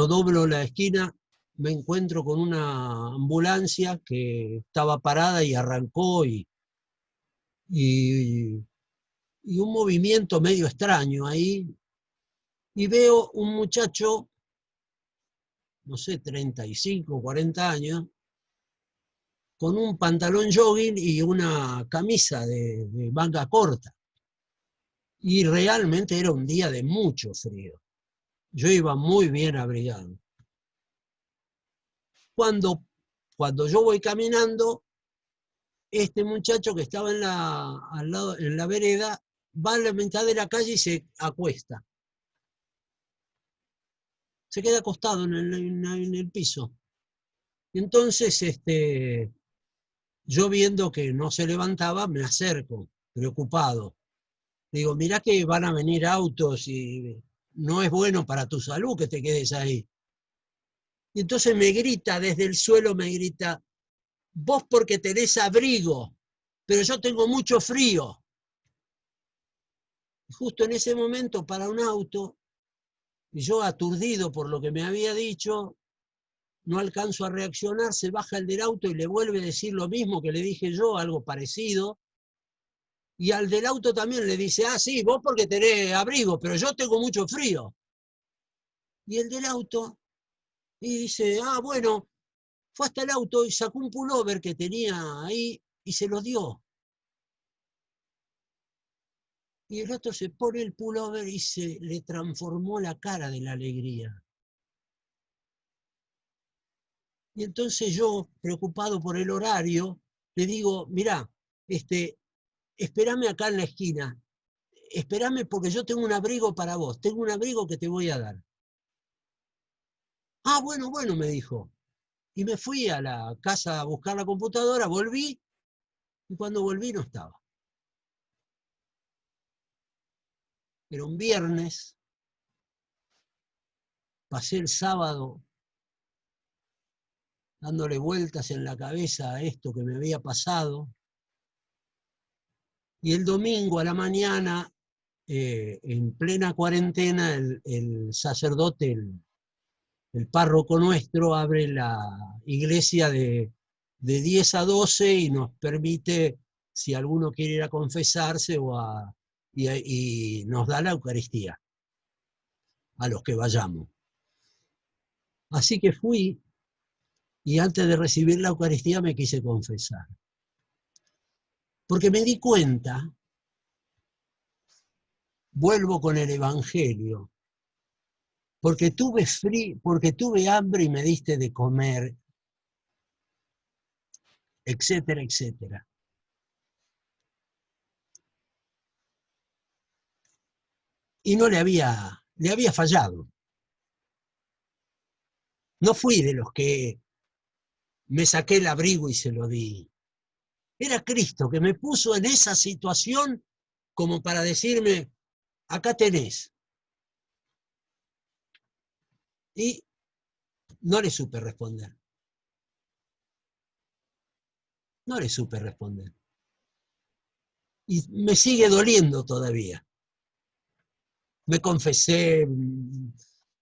doblo la esquina, me encuentro con una ambulancia que estaba parada y arrancó, y un movimiento medio extraño ahí, y veo un muchacho, no sé, 35, 40 años, con un pantalón jogging y una camisa de manga corta. Y realmente era un día de mucho frío. Yo iba muy bien abrigado. Cuando yo voy caminando, este muchacho que estaba al lado, en la vereda, va a la mitad de la calle y se acuesta. Se queda acostado en el piso. Entonces, yo viendo que no se levantaba, me acerco, preocupado. Digo, mirá que van a venir autos y no es bueno para tu salud que te quedes ahí. Y entonces me grita, desde el suelo me grita, vos porque tenés abrigo, pero yo tengo mucho frío. Y justo en ese momento para un auto, y yo aturdido por lo que me había dicho, no alcanzo a reaccionar, se baja el del auto y le vuelve a decir lo mismo que le dije yo, algo parecido. Y al del auto también le dice, ah, sí, vos porque tenés abrigo, pero yo tengo mucho frío. Y el del auto, y dice, ah, bueno, fue hasta el auto y sacó un pullover que tenía ahí y se lo dio. Y el otro se pone el pullover y se le transformó la cara de la alegría. Y entonces yo, preocupado por el horario, le digo, mirá, espérame acá en la esquina, espérame porque yo tengo un abrigo para vos, tengo un abrigo que te voy a dar. Ah, bueno, bueno, me dijo. Y me fui a la casa a buscar la computadora, volví, y cuando volví no estaba. Era un viernes, pasé el sábado dándole vueltas en la cabeza a esto que me había pasado, y el domingo a la mañana, en plena cuarentena, el sacerdote, el párroco nuestro, abre la iglesia de 10 a 12 y nos permite, si alguno quiere ir a confesarse, y nos da la Eucaristía a los que vayamos. Así que fui, Y antes de recibir la Eucaristía me quise confesar. Porque me di cuenta, vuelvo con el Evangelio, porque tuve hambre y me diste de comer, etcétera, etcétera. Y no le había fallado. No fui de los que me saqué el abrigo y se lo di. Era Cristo que me puso en esa situación como para decirme, acá tenés. Y no le supe responder. No le supe responder. Y me sigue doliendo todavía. Me confesé,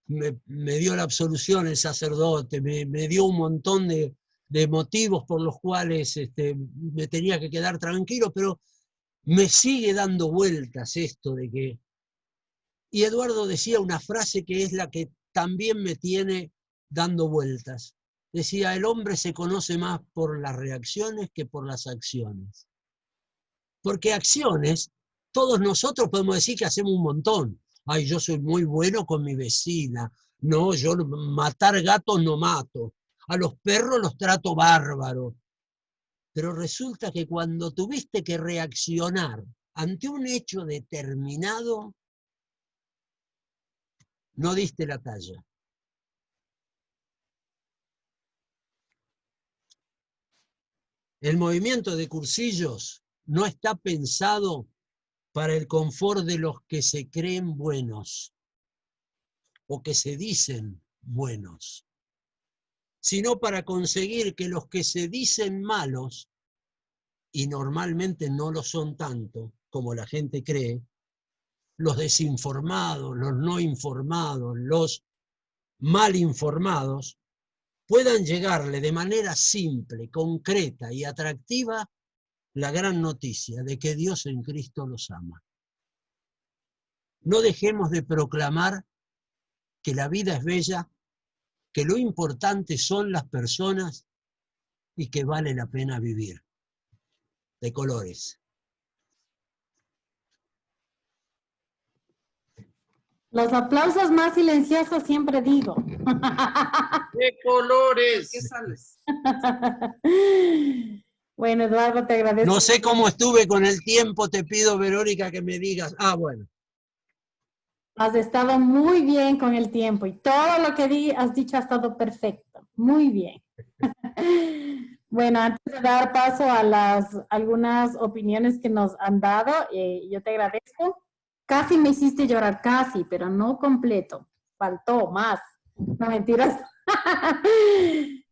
me dio la absolución el sacerdote, me dio un montón de motivos por los cuales me tenía que quedar tranquilo, pero me sigue dando vueltas esto de que... Y Eduardo decía una frase que es la que también me tiene dando vueltas. Decía, el hombre se conoce más por las reacciones que por las acciones. Porque acciones, todos nosotros podemos decir que hacemos un montón. Ay, yo soy muy bueno con mi vecina. No, yo matar gatos no mato. A los perros los trato bárbaro. Pero resulta que cuando tuviste que reaccionar ante un hecho determinado, no diste la talla. El movimiento de cursillos no está pensado para el confort de los que se creen buenos o que se dicen buenos, sino para conseguir que los que se dicen malos, y normalmente no lo son tanto como la gente cree, los desinformados, los no informados, los mal informados, puedan llegarle de manera simple, concreta y atractiva la gran noticia de que Dios en Cristo los ama. No dejemos de proclamar que la vida es bella, que lo importante son las personas y que vale la pena vivir. De colores. Los aplausos más silenciosos siempre digo. ¡De colores! ¿Qué sales? Bueno, Eduardo, te agradezco. No sé cómo estuve con el tiempo, te pido, Verónica, que me digas. Ah, bueno. Has estado muy bien con el tiempo y todo lo que has dicho ha estado perfecto. Muy bien. Bueno, antes de dar paso a algunas opiniones que nos han dado, yo te agradezco. Casi me hiciste llorar, casi, pero no completo. Faltó más. No, mentiras.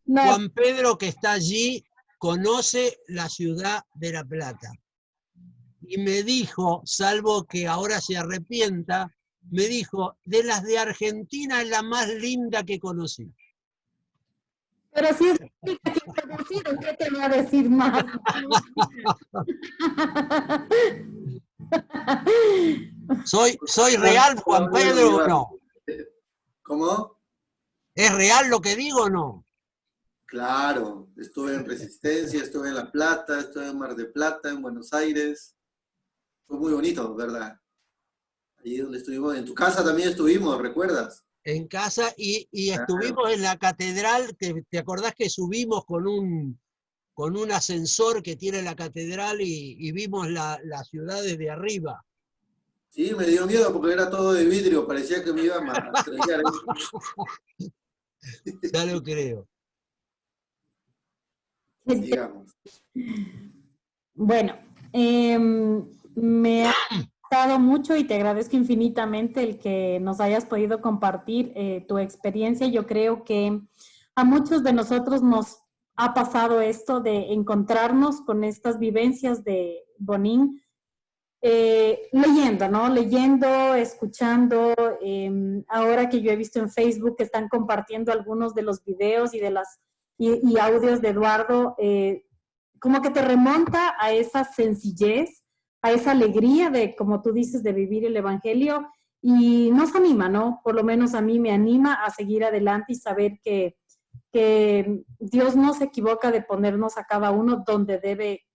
No. Juan Pedro, que está allí, conoce la ciudad de La Plata. Y me dijo, salvo que ahora se arrepienta, me dijo, de las de Argentina es la más linda que conocí. Pero si es que producido, ¿qué te va a decir más? ¿Soy real, Juan Pedro, o no? ¿Cómo? ¿Es real lo que digo o no? Claro, estuve en Resistencia, estuve en La Plata, estuve en Mar del Plata, en Buenos Aires. Fue muy bonito, ¿verdad? Allí donde estuvimos, en tu casa también estuvimos, ¿recuerdas? En casa y estuvimos en la catedral, ¿te acordás que subimos con un ascensor que tiene la catedral y vimos la ciudad desde arriba? Sí, me dio miedo porque era todo de vidrio, parecía que me iba a estrellar. Ya lo creo. Digamos. Bueno, me ha gustado mucho y te agradezco infinitamente el que nos hayas podido compartir tu experiencia. Yo creo que a muchos de nosotros nos ha pasado esto de encontrarnos con estas vivencias de Bonín, leyendo, ¿no? Leyendo, escuchando. Ahora que yo he visto en Facebook que están compartiendo algunos de los videos y audios de Eduardo, como que te remonta a esa sencillez, a esa alegría de, como tú dices, de vivir el Evangelio, y nos anima, ¿no? Por lo menos a mí me anima a seguir adelante y saber que que Dios no se equivoca de ponernos a cada uno donde debe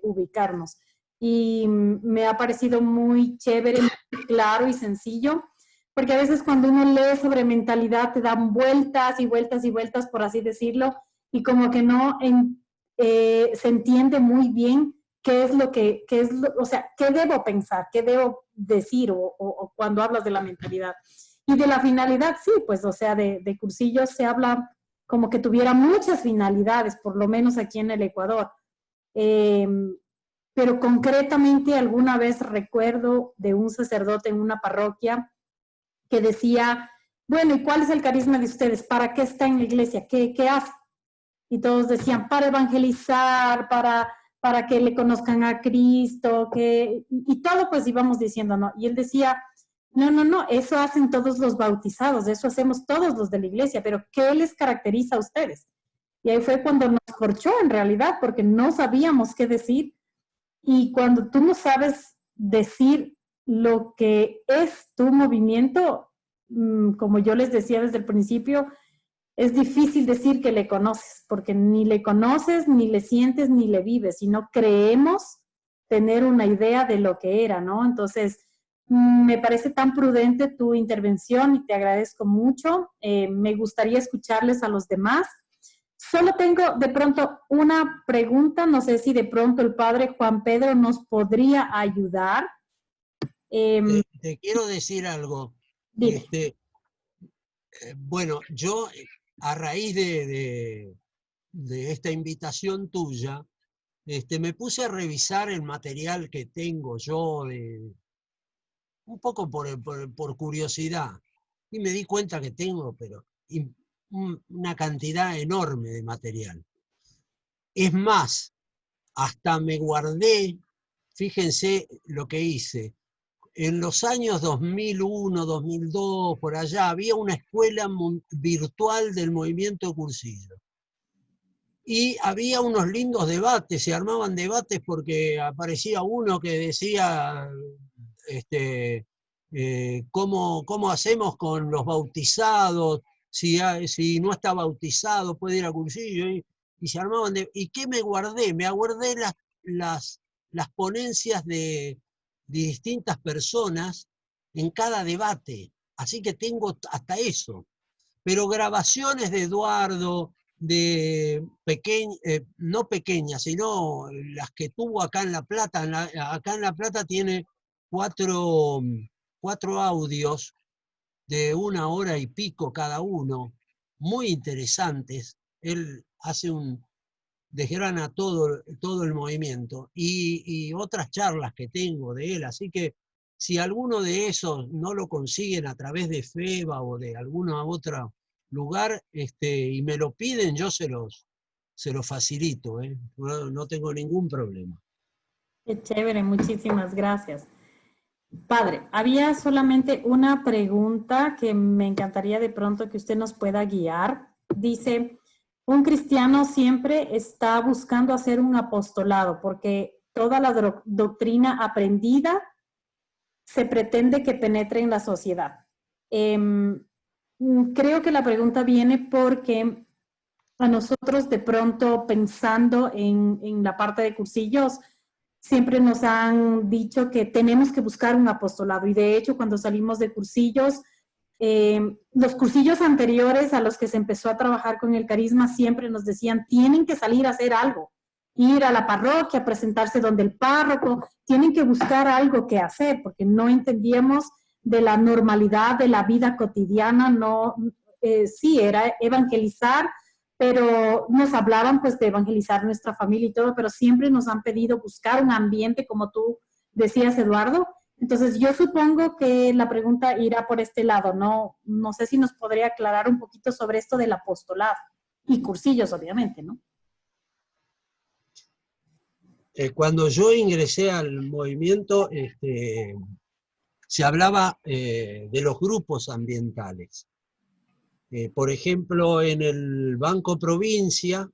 ubicarnos. Y me ha parecido muy chévere, muy claro y sencillo, porque a veces cuando uno lee sobre mentalidad te dan vueltas y vueltas y vueltas, por así decirlo, y como que no se entiende muy bien qué es lo que, o sea, qué debo pensar, qué debo decir o cuando hablas de la mentalidad. Y de la finalidad, sí, pues, o sea, de cursillos se habla como que tuviera muchas finalidades, por lo menos aquí en el Ecuador. Pero concretamente alguna vez recuerdo de un sacerdote en una parroquia que decía, bueno, ¿y cuál es el carisma de ustedes? ¿Para qué está en la iglesia? ¿Qué hace? Y todos decían, para evangelizar, para que le conozcan a Cristo, y todo pues íbamos diciendo, ¿no? Y él decía, no, eso hacen todos los bautizados, eso hacemos todos los de la iglesia, pero ¿qué les caracteriza a ustedes? Y ahí fue cuando nos corchó en realidad, porque no sabíamos qué decir, y cuando tú no sabes decir lo que es tu movimiento, como yo les decía desde el principio, es difícil decir que le conoces, porque ni le conoces, ni le sientes, ni le vives, sino creemos tener una idea de lo que era, ¿no? Entonces, me parece tan prudente tu intervención y te agradezco mucho. Me gustaría escucharles a los demás. Solo tengo de pronto una pregunta, no sé si de pronto el padre Juan Pedro nos podría ayudar. Te quiero decir algo. Bueno, yo a raíz de esta invitación tuya, me puse a revisar el material que tengo yo, un poco por curiosidad, y me di cuenta que tengo, pero una cantidad enorme de material. Es más, hasta me guardé, fíjense lo que hice, en los años 2001, 2002, por allá, había una escuela virtual del movimiento cursillo. Y había unos lindos debates, se armaban debates porque aparecía uno que decía, ¿cómo hacemos con los bautizados? Si no está bautizado puede ir a cursillo. Y se armaban ¿y qué me guardé? Me guardé las ponencias de distintas personas en cada debate. Así que tengo hasta eso. Pero grabaciones de Eduardo, no pequeñas, sino las que tuvo acá en La Plata. Acá en La Plata tiene cuatro audios de 1 hora y pico cada uno, muy interesantes. Él desgrana todo el movimiento y otras charlas que tengo de él, así que si alguno de esos no lo consiguen a través de FEBA o de alguna otra lugar, y me lo piden, yo se los facilito, no tengo ningún problema. Qué chévere, muchísimas gracias. Padre, había solamente una pregunta que me encantaría de pronto que usted nos pueda guiar. Dice, un cristiano siempre está buscando hacer un apostolado porque toda la doctrina aprendida se pretende que penetre en la sociedad. Creo que la pregunta viene porque a nosotros de pronto pensando en la parte de cursillos, siempre nos han dicho que tenemos que buscar un apostolado y de hecho cuando salimos de cursillos, los cursillos anteriores a los que se empezó a trabajar con el carisma siempre nos decían tienen que salir a hacer algo, ir a la parroquia, presentarse donde el párroco, tienen que buscar algo que hacer porque no entendíamos de la normalidad de la vida cotidiana, sí, era evangelizar, pero nos hablaban pues de evangelizar nuestra familia y todo, pero siempre nos han pedido buscar un ambiente como tú decías, Eduardo. Entonces yo supongo que la pregunta irá por este lado, no sé si nos podría aclarar un poquito sobre esto del apostolado y cursillos, obviamente, ¿no? Cuando yo ingresé al movimiento, se hablaba de los grupos ambientales. Por ejemplo, en el Banco Provincia,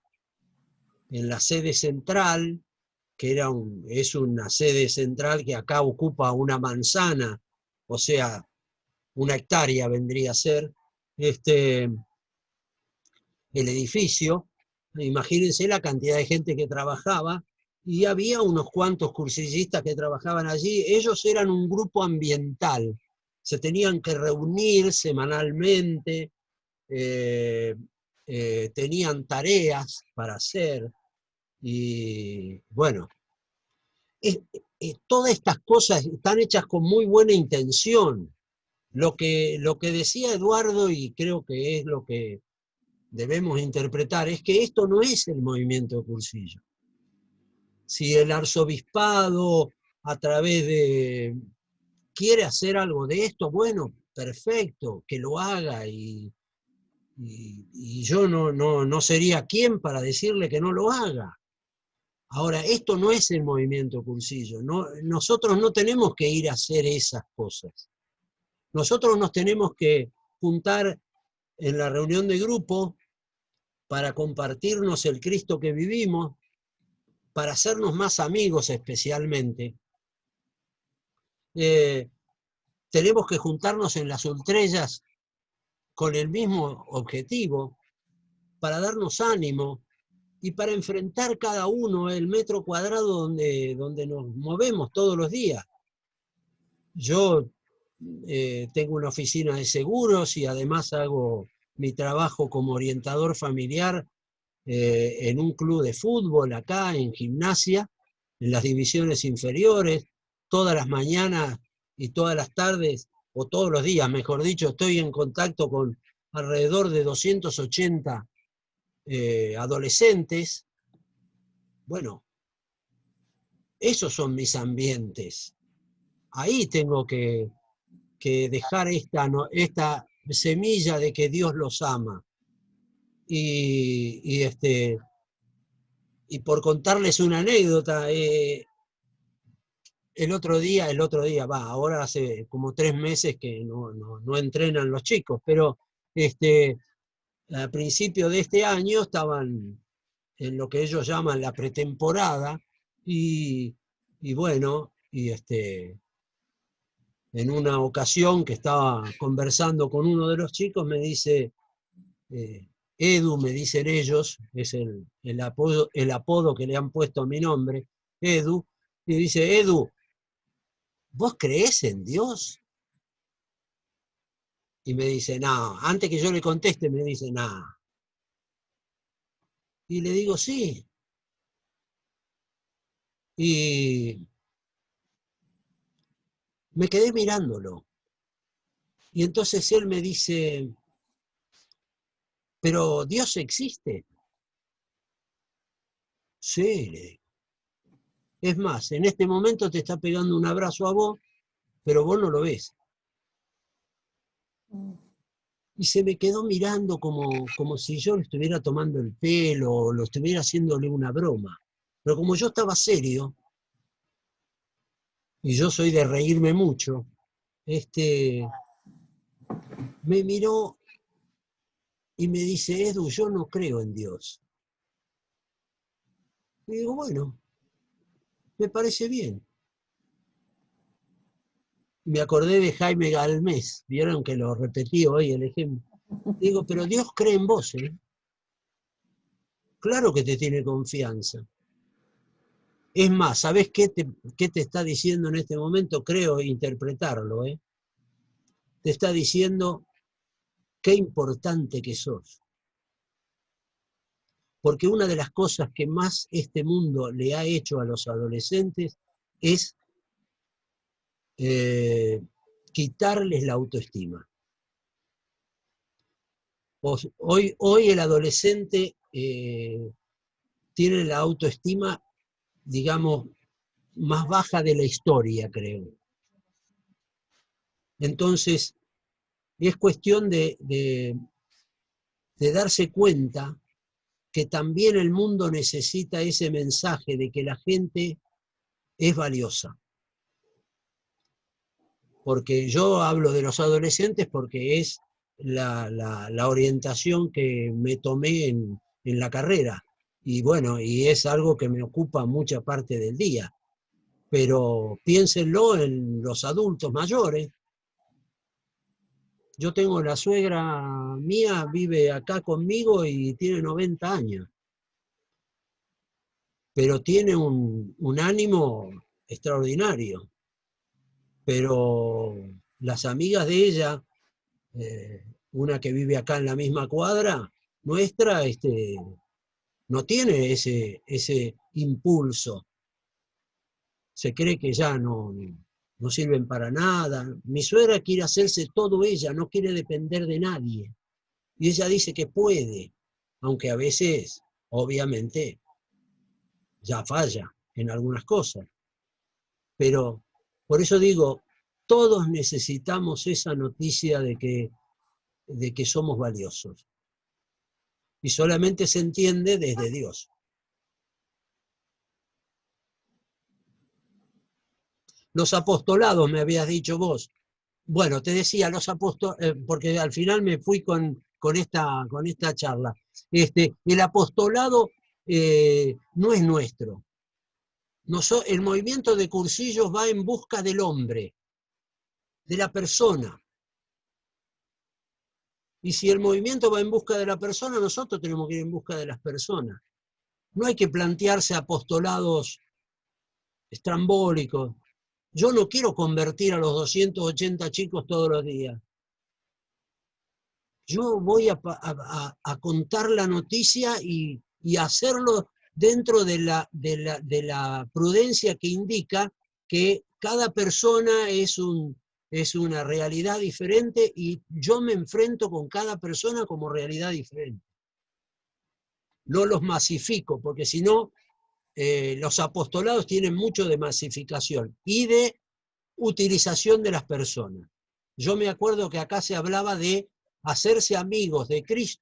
en la sede central, que es una sede central que acá ocupa una manzana, o sea, 1 hectárea vendría a ser, el edificio, imagínense la cantidad de gente que trabajaba, y había unos cuantos cursillistas que trabajaban allí. Ellos eran un grupo ambiental, se tenían que reunir semanalmente, tenían tareas para hacer, y bueno, todas estas cosas están hechas con muy buena intención. Lo que decía Eduardo, y creo que es lo que debemos interpretar, es que esto no es el movimiento Cursillo. Si el arzobispado a través de quiere hacer algo de esto, bueno, perfecto, que lo haga, y yo no sería quien para decirle que no lo haga. Ahora, esto no es el movimiento Cursillo, nosotros no tenemos que ir a hacer esas cosas. Nosotros nos tenemos que juntar en la reunión de grupo para compartirnos el Cristo que vivimos, para hacernos más amigos especialmente. Tenemos que juntarnos en las ultrellas con el mismo objetivo, para darnos ánimo y para enfrentar cada uno el metro cuadrado donde nos movemos todos los días. Yo tengo una oficina de seguros y además hago mi trabajo como orientador familiar en un club de fútbol acá, en Gimnasia, en las divisiones inferiores. Todas las mañanas y todas las tardes, o todos los días, mejor dicho, estoy en contacto con alrededor de 280 adolescentes. Bueno, esos son mis ambientes. Ahí tengo que dejar esta semilla de que Dios los ama. Y por contarles una anécdota, el otro día, ahora hace como 3 meses que no entrenan los chicos, pero a principio de este año estaban en lo que ellos llaman la pretemporada, y bueno, en una ocasión que estaba conversando con uno de los chicos, me dice, Edu, me dicen ellos, es el apodo que le han puesto a mi nombre, Edu, y dice, Edu, ¿vos creés en Dios? Y me dice, no, antes que yo le conteste, me dice, no. Y le digo, sí. Y me quedé mirándolo. Y entonces él me dice, ¿pero Dios existe? Sí, le digo. Es más, en este momento te está pegando un abrazo a vos, pero vos no lo ves. Y se me quedó mirando como si yo le estuviera tomando el pelo o lo estuviera haciéndole una broma. Pero como yo estaba serio, y yo soy de reírme mucho, me miró y me dice, Edu, yo no creo en Dios. Y digo, bueno, me parece bien. Me acordé de Jaime Galmés, vieron que lo repetí hoy el ejemplo. Digo, pero Dios cree en vos, ¿eh? Claro que te tiene confianza. Es más, ¿sabés qué te está diciendo en este momento? Creo interpretarlo, ¿eh? Te está diciendo qué importante que sos. Porque una de las cosas que más este mundo le ha hecho a los adolescentes es quitarles la autoestima. Hoy el adolescente tiene la autoestima, digamos, más baja de la historia, creo. Entonces, es cuestión de darse cuenta que también el mundo necesita ese mensaje de que la gente es valiosa. Porque yo hablo de los adolescentes porque es la orientación que me tomé en la carrera. Y bueno, y es algo que me ocupa mucha parte del día. Pero piénsenlo en los adultos mayores. Yo tengo la suegra mía, vive acá conmigo y tiene 90 años, pero tiene un ánimo extraordinario. Pero las amigas de ella, una que vive acá en la misma cuadra nuestra, no tiene ese impulso. Se cree que ya no sirven para nada. Mi suegra quiere hacerse todo ella, no quiere depender de nadie. Y ella dice que puede, aunque a veces, obviamente, ya falla en algunas cosas. Pero por eso digo, todos necesitamos esa noticia de que somos valiosos. Y solamente se entiende desde Dios. Los apostolados, me habías dicho vos. Bueno, te decía, los apostolados, porque al final me fui con esta charla. El apostolado no es nuestro. El movimiento de cursillos va en busca del hombre, de la persona. Y si el movimiento va en busca de la persona, nosotros tenemos que ir en busca de las personas. No hay que plantearse apostolados estrambólicos. Yo no quiero convertir a los 280 chicos todos los días. Yo voy a contar la noticia y hacerlo dentro de la prudencia que indica que cada persona es una realidad diferente y yo me enfrento con cada persona como realidad diferente. No los masifico, porque si no, los apostolados tienen mucho de masificación y de utilización de las personas. Yo me acuerdo que acá se hablaba de hacerse amigos de Cristo,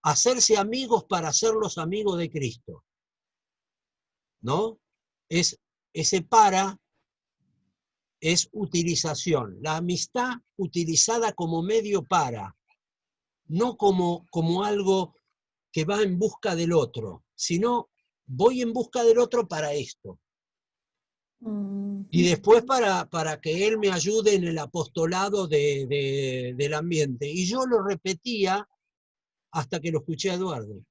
hacerse amigos para hacerlos amigos de Cristo. ¿No? Ese para es utilización. La amistad utilizada como medio para, no como algo que va en busca del otro, sino voy en busca del otro para esto. Y después para que él me ayude en el apostolado del ambiente. Y yo lo repetía hasta que lo escuché a Eduardo.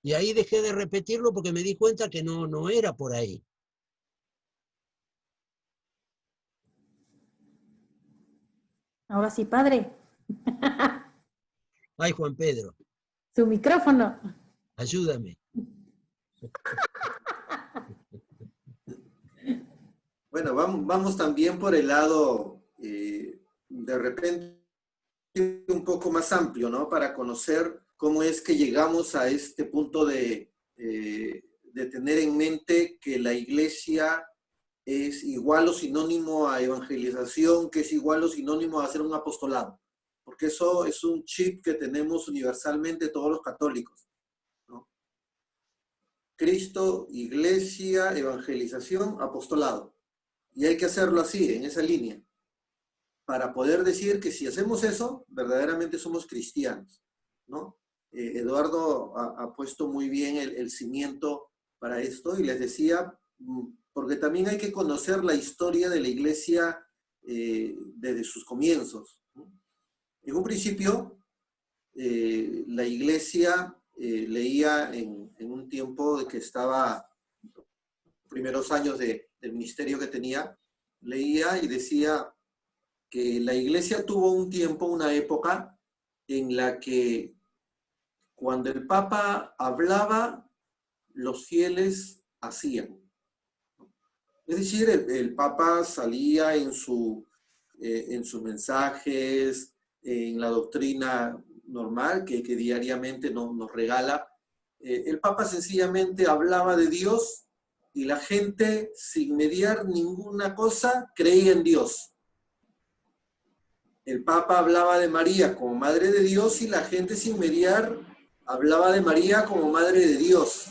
Y ahí dejé de repetirlo porque me di cuenta que no era por ahí. Ahora sí, padre. Ay, Juan Pedro, Su micrófono. ayúdame. Bueno, vamos también por el lado, de repente, un poco más amplio, ¿no? Para conocer cómo es que llegamos a este punto de tener en mente que la iglesia es igual o sinónimo a evangelización, que es igual o sinónimo a hacer un apostolado. Porque eso es un chip que tenemos universalmente todos los católicos, ¿no? Cristo, iglesia, evangelización, apostolado. Y hay que hacerlo así, en esa línea, para poder decir que si hacemos eso, verdaderamente somos cristianos, ¿no? Eduardo ha puesto muy bien el cimiento para esto y les decía, porque también hay que conocer la historia de la iglesia desde sus comienzos, ¿no? En un principio, la iglesia leía en un tiempo de que estaba, primeros años del ministerio que tenía, leía y decía que la iglesia tuvo un tiempo, una época, en la que cuando el Papa hablaba, los fieles hacían. Es decir, el Papa salía en sus mensajes, en la doctrina normal que diariamente nos regala. El Papa sencillamente hablaba de Dios y la gente, sin mediar ninguna cosa, creía en Dios. El Papa hablaba de María como Madre de Dios y la gente, sin mediar, hablaba de María como Madre de Dios.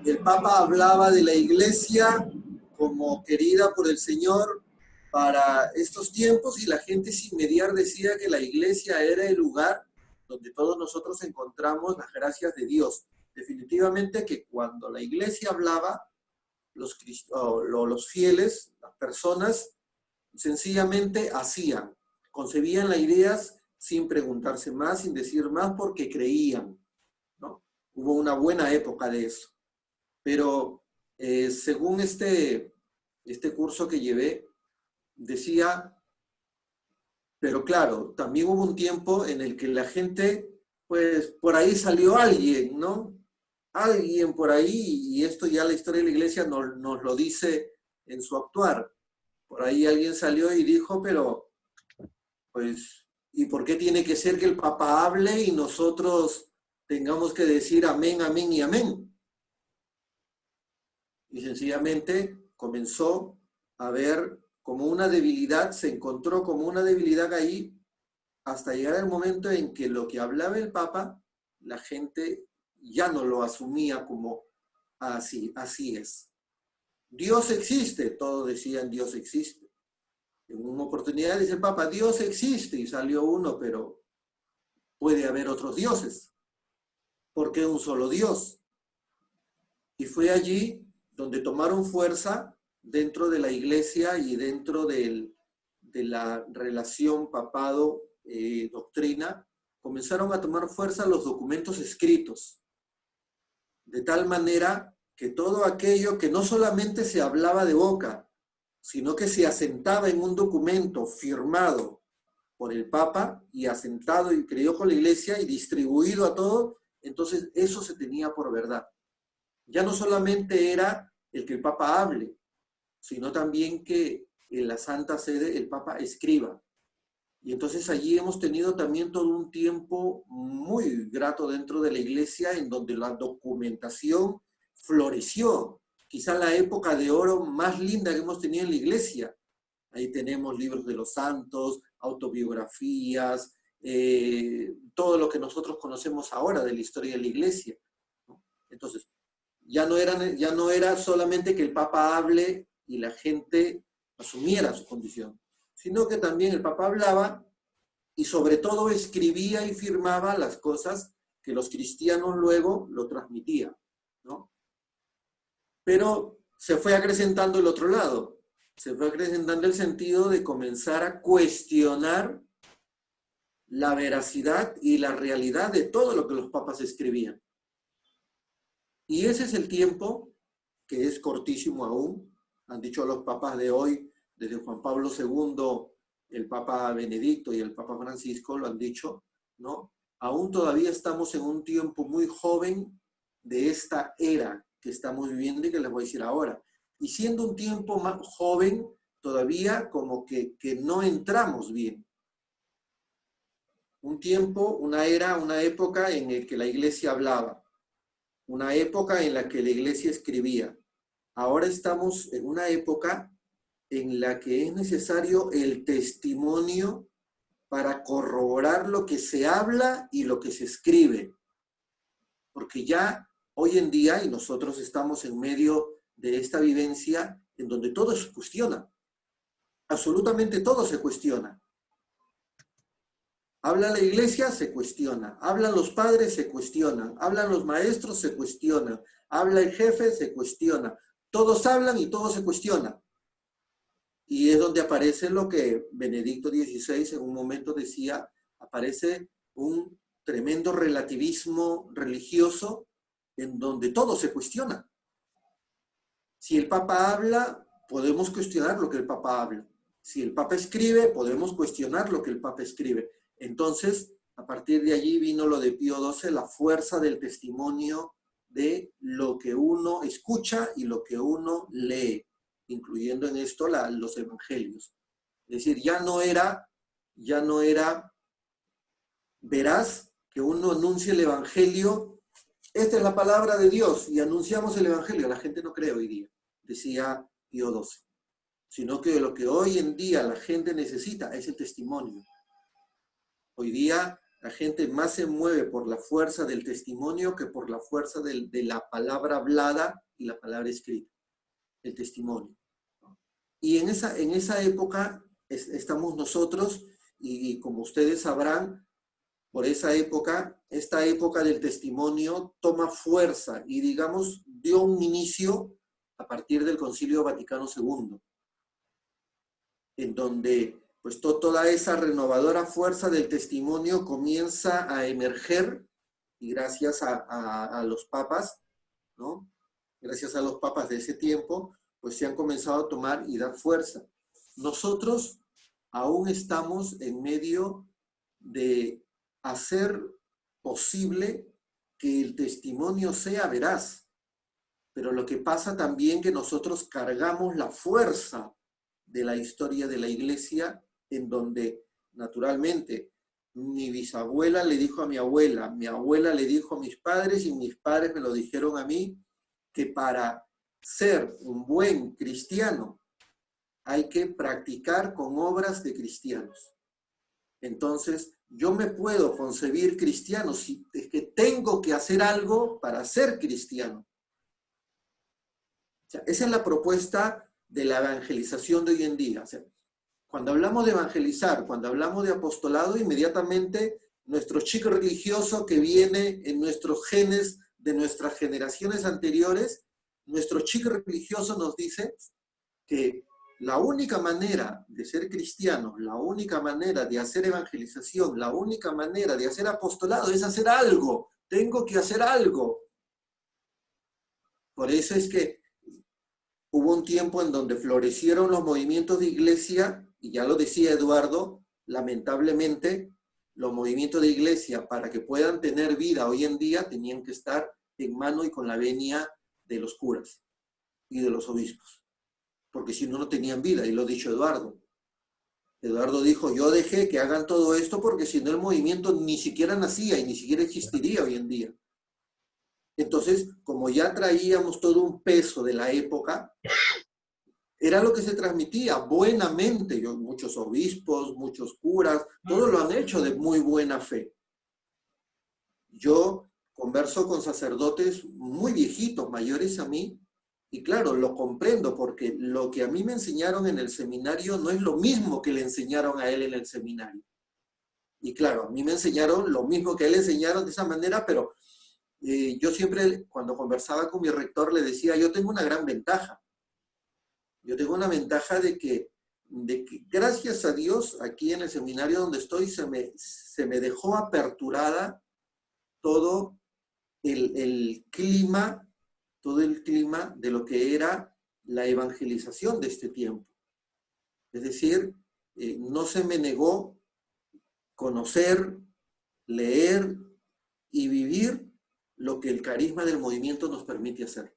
El Papa hablaba de la Iglesia como querida por el Señor para estos tiempos y la gente, sin mediar, decía que la Iglesia era el lugar donde todos nosotros encontramos las gracias de Dios. Definitivamente que cuando la Iglesia hablaba, los fieles, las personas, sencillamente hacían, concebían las ideas sin preguntarse más, sin decir más, porque creían, ¿no? Hubo una buena época de eso. Pero según este curso que llevé, decía, pero claro, también hubo un tiempo en el que la gente, pues por ahí salió alguien, ¿no? Alguien por ahí, y esto ya la historia de la iglesia nos lo dice en su actuar. Por ahí alguien salió y dijo, pero, pues, ¿y por qué tiene que ser que el Papa hable y nosotros tengamos que decir amén, amén y amén? Y sencillamente comenzó a ver como una debilidad, se encontró como una debilidad ahí, hasta llegar el momento en que lo que hablaba el Papa, la gente ya no lo asumía como así es. Dios existe, todos decían Dios existe. En una oportunidad dice el Papa, Dios existe, y salió uno, pero puede haber otros dioses. ¿Por qué un solo Dios? Y fue allí donde tomaron fuerza dentro de la iglesia y dentro de la relación papado-doctrina, comenzaron a tomar fuerza los documentos escritos, de tal manera que todo aquello que no solamente se hablaba de boca, sino que se asentaba en un documento firmado por el Papa y asentado y creído con la iglesia y distribuido a todos, entonces eso se tenía por verdad. Ya no solamente era el que el Papa hable, sino también que en la Santa Sede el Papa escriba. Y entonces allí hemos tenido también todo un tiempo muy grato dentro de la iglesia en donde la documentación floreció. Quizá la época de oro más linda que hemos tenido en la iglesia. Ahí tenemos libros de los santos, autobiografías, todo lo que nosotros conocemos ahora de la historia de la iglesia, ¿no? Entonces, ya no era solamente que el Papa hable y la gente asumiera su condición, sino que también el Papa hablaba y sobre todo escribía y firmaba las cosas que los cristianos luego lo transmitían, ¿no? Pero se fue acrecentando el otro lado, se fue acrecentando el sentido de comenzar a cuestionar la veracidad y la realidad de todo lo que los papas escribían. Y ese es el tiempo, que es cortísimo aún, han dicho los papas de hoy, desde Juan Pablo II, el Papa Benedicto y el Papa Francisco lo han dicho, ¿no? Aún todavía estamos en un tiempo muy joven de esta era que estamos viviendo y que les voy a decir ahora. Y siendo un tiempo más joven, todavía como que no entramos bien. Un tiempo, una era, una época en la que la iglesia hablaba, una época en la que la iglesia escribía. Ahora estamos en una época en la que es necesario el testimonio para corroborar lo que se habla y lo que se escribe. Porque ya hoy en día, y nosotros estamos en medio de esta vivencia en donde todo se cuestiona, absolutamente todo se cuestiona. Habla la iglesia, se cuestiona. Hablan los padres, se cuestionan. Hablan los maestros, se cuestionan. Habla el jefe, se cuestiona. Todos hablan y todo se cuestiona. Y es donde aparece lo que Benedicto XVI en un momento decía, aparece un tremendo relativismo religioso en donde todo se cuestiona. Si el Papa habla, podemos cuestionar lo que el Papa habla. Si el Papa escribe, podemos cuestionar lo que el Papa escribe. Entonces, a partir de allí vino lo de Pío XII, la fuerza del testimonio de lo que uno escucha y lo que uno lee, incluyendo en esto los evangelios. Es decir, ya no era veraz que uno anuncie el evangelio, esta es la palabra de Dios, y anunciamos el evangelio. La gente no cree hoy día, decía Pío XII, sino que lo que hoy en día la gente necesita es el testimonio. Hoy día la gente más se mueve por la fuerza del testimonio que por la fuerza de la palabra hablada y la palabra escrita, el testimonio. Y en esa época estamos nosotros, y como ustedes sabrán, por esa época, esta época del testimonio toma fuerza y, digamos, dio un inicio a partir del Concilio Vaticano II. en donde pues toda esa renovadora fuerza del testimonio comienza a emerger, y gracias a los papas, ¿no? Gracias a los papas de ese tiempo, pues se han comenzado a tomar y dar fuerza. Nosotros aún estamos en medio de hacer posible que el testimonio sea veraz, pero lo que pasa también que nosotros cargamos la fuerza de la historia de la iglesia, en donde naturalmente mi bisabuela le dijo a mi abuela le dijo a mis padres y mis padres me lo dijeron a mí, que para ser un buen cristiano hay que practicar con obras de cristianos. Entonces, yo me puedo concebir cristiano si es que tengo que hacer algo para ser cristiano. O sea, esa es la propuesta de la evangelización de hoy en día. O sea, cuando hablamos de evangelizar, cuando hablamos de apostolado, inmediatamente nuestro chip religioso que viene en nuestros genes de nuestras generaciones anteriores, nuestro chip religioso nos dice que la única manera de ser cristiano, la única manera de hacer evangelización, la única manera de hacer apostolado es hacer algo. Tengo que hacer algo. Por eso es que hubo un tiempo en donde florecieron los movimientos de iglesia, y ya lo decía Eduardo, lamentablemente, los movimientos de iglesia, para que puedan tener vida hoy en día, tenían que estar en mano y con la venia de los curas y de los obispos. Porque si no, no tenían vida, y lo ha dicho Eduardo. Eduardo dijo, yo dejé que hagan todo esto porque si no el movimiento ni siquiera nacía y ni siquiera existiría hoy en día. Entonces, como ya traíamos todo un peso de la época, era lo que se transmitía buenamente. Muchos obispos, muchos curas, todos lo han hecho de muy buena fe. Yo converso con sacerdotes muy viejitos, mayores a mí, y claro, lo comprendo porque lo que a mí me enseñaron en el seminario no es lo mismo que le enseñaron a él en el seminario. Y claro, a mí me enseñaron lo mismo que a él le enseñaron de esa manera, pero yo siempre, cuando conversaba con mi rector, le decía, yo tengo una gran ventaja. Yo tengo una ventaja de que gracias a Dios, aquí en el seminario donde estoy, se me dejó aperturada todo el clima de lo que era la evangelización de este tiempo. Es decir, no se me negó conocer, leer y vivir lo que el carisma del movimiento nos permite hacer.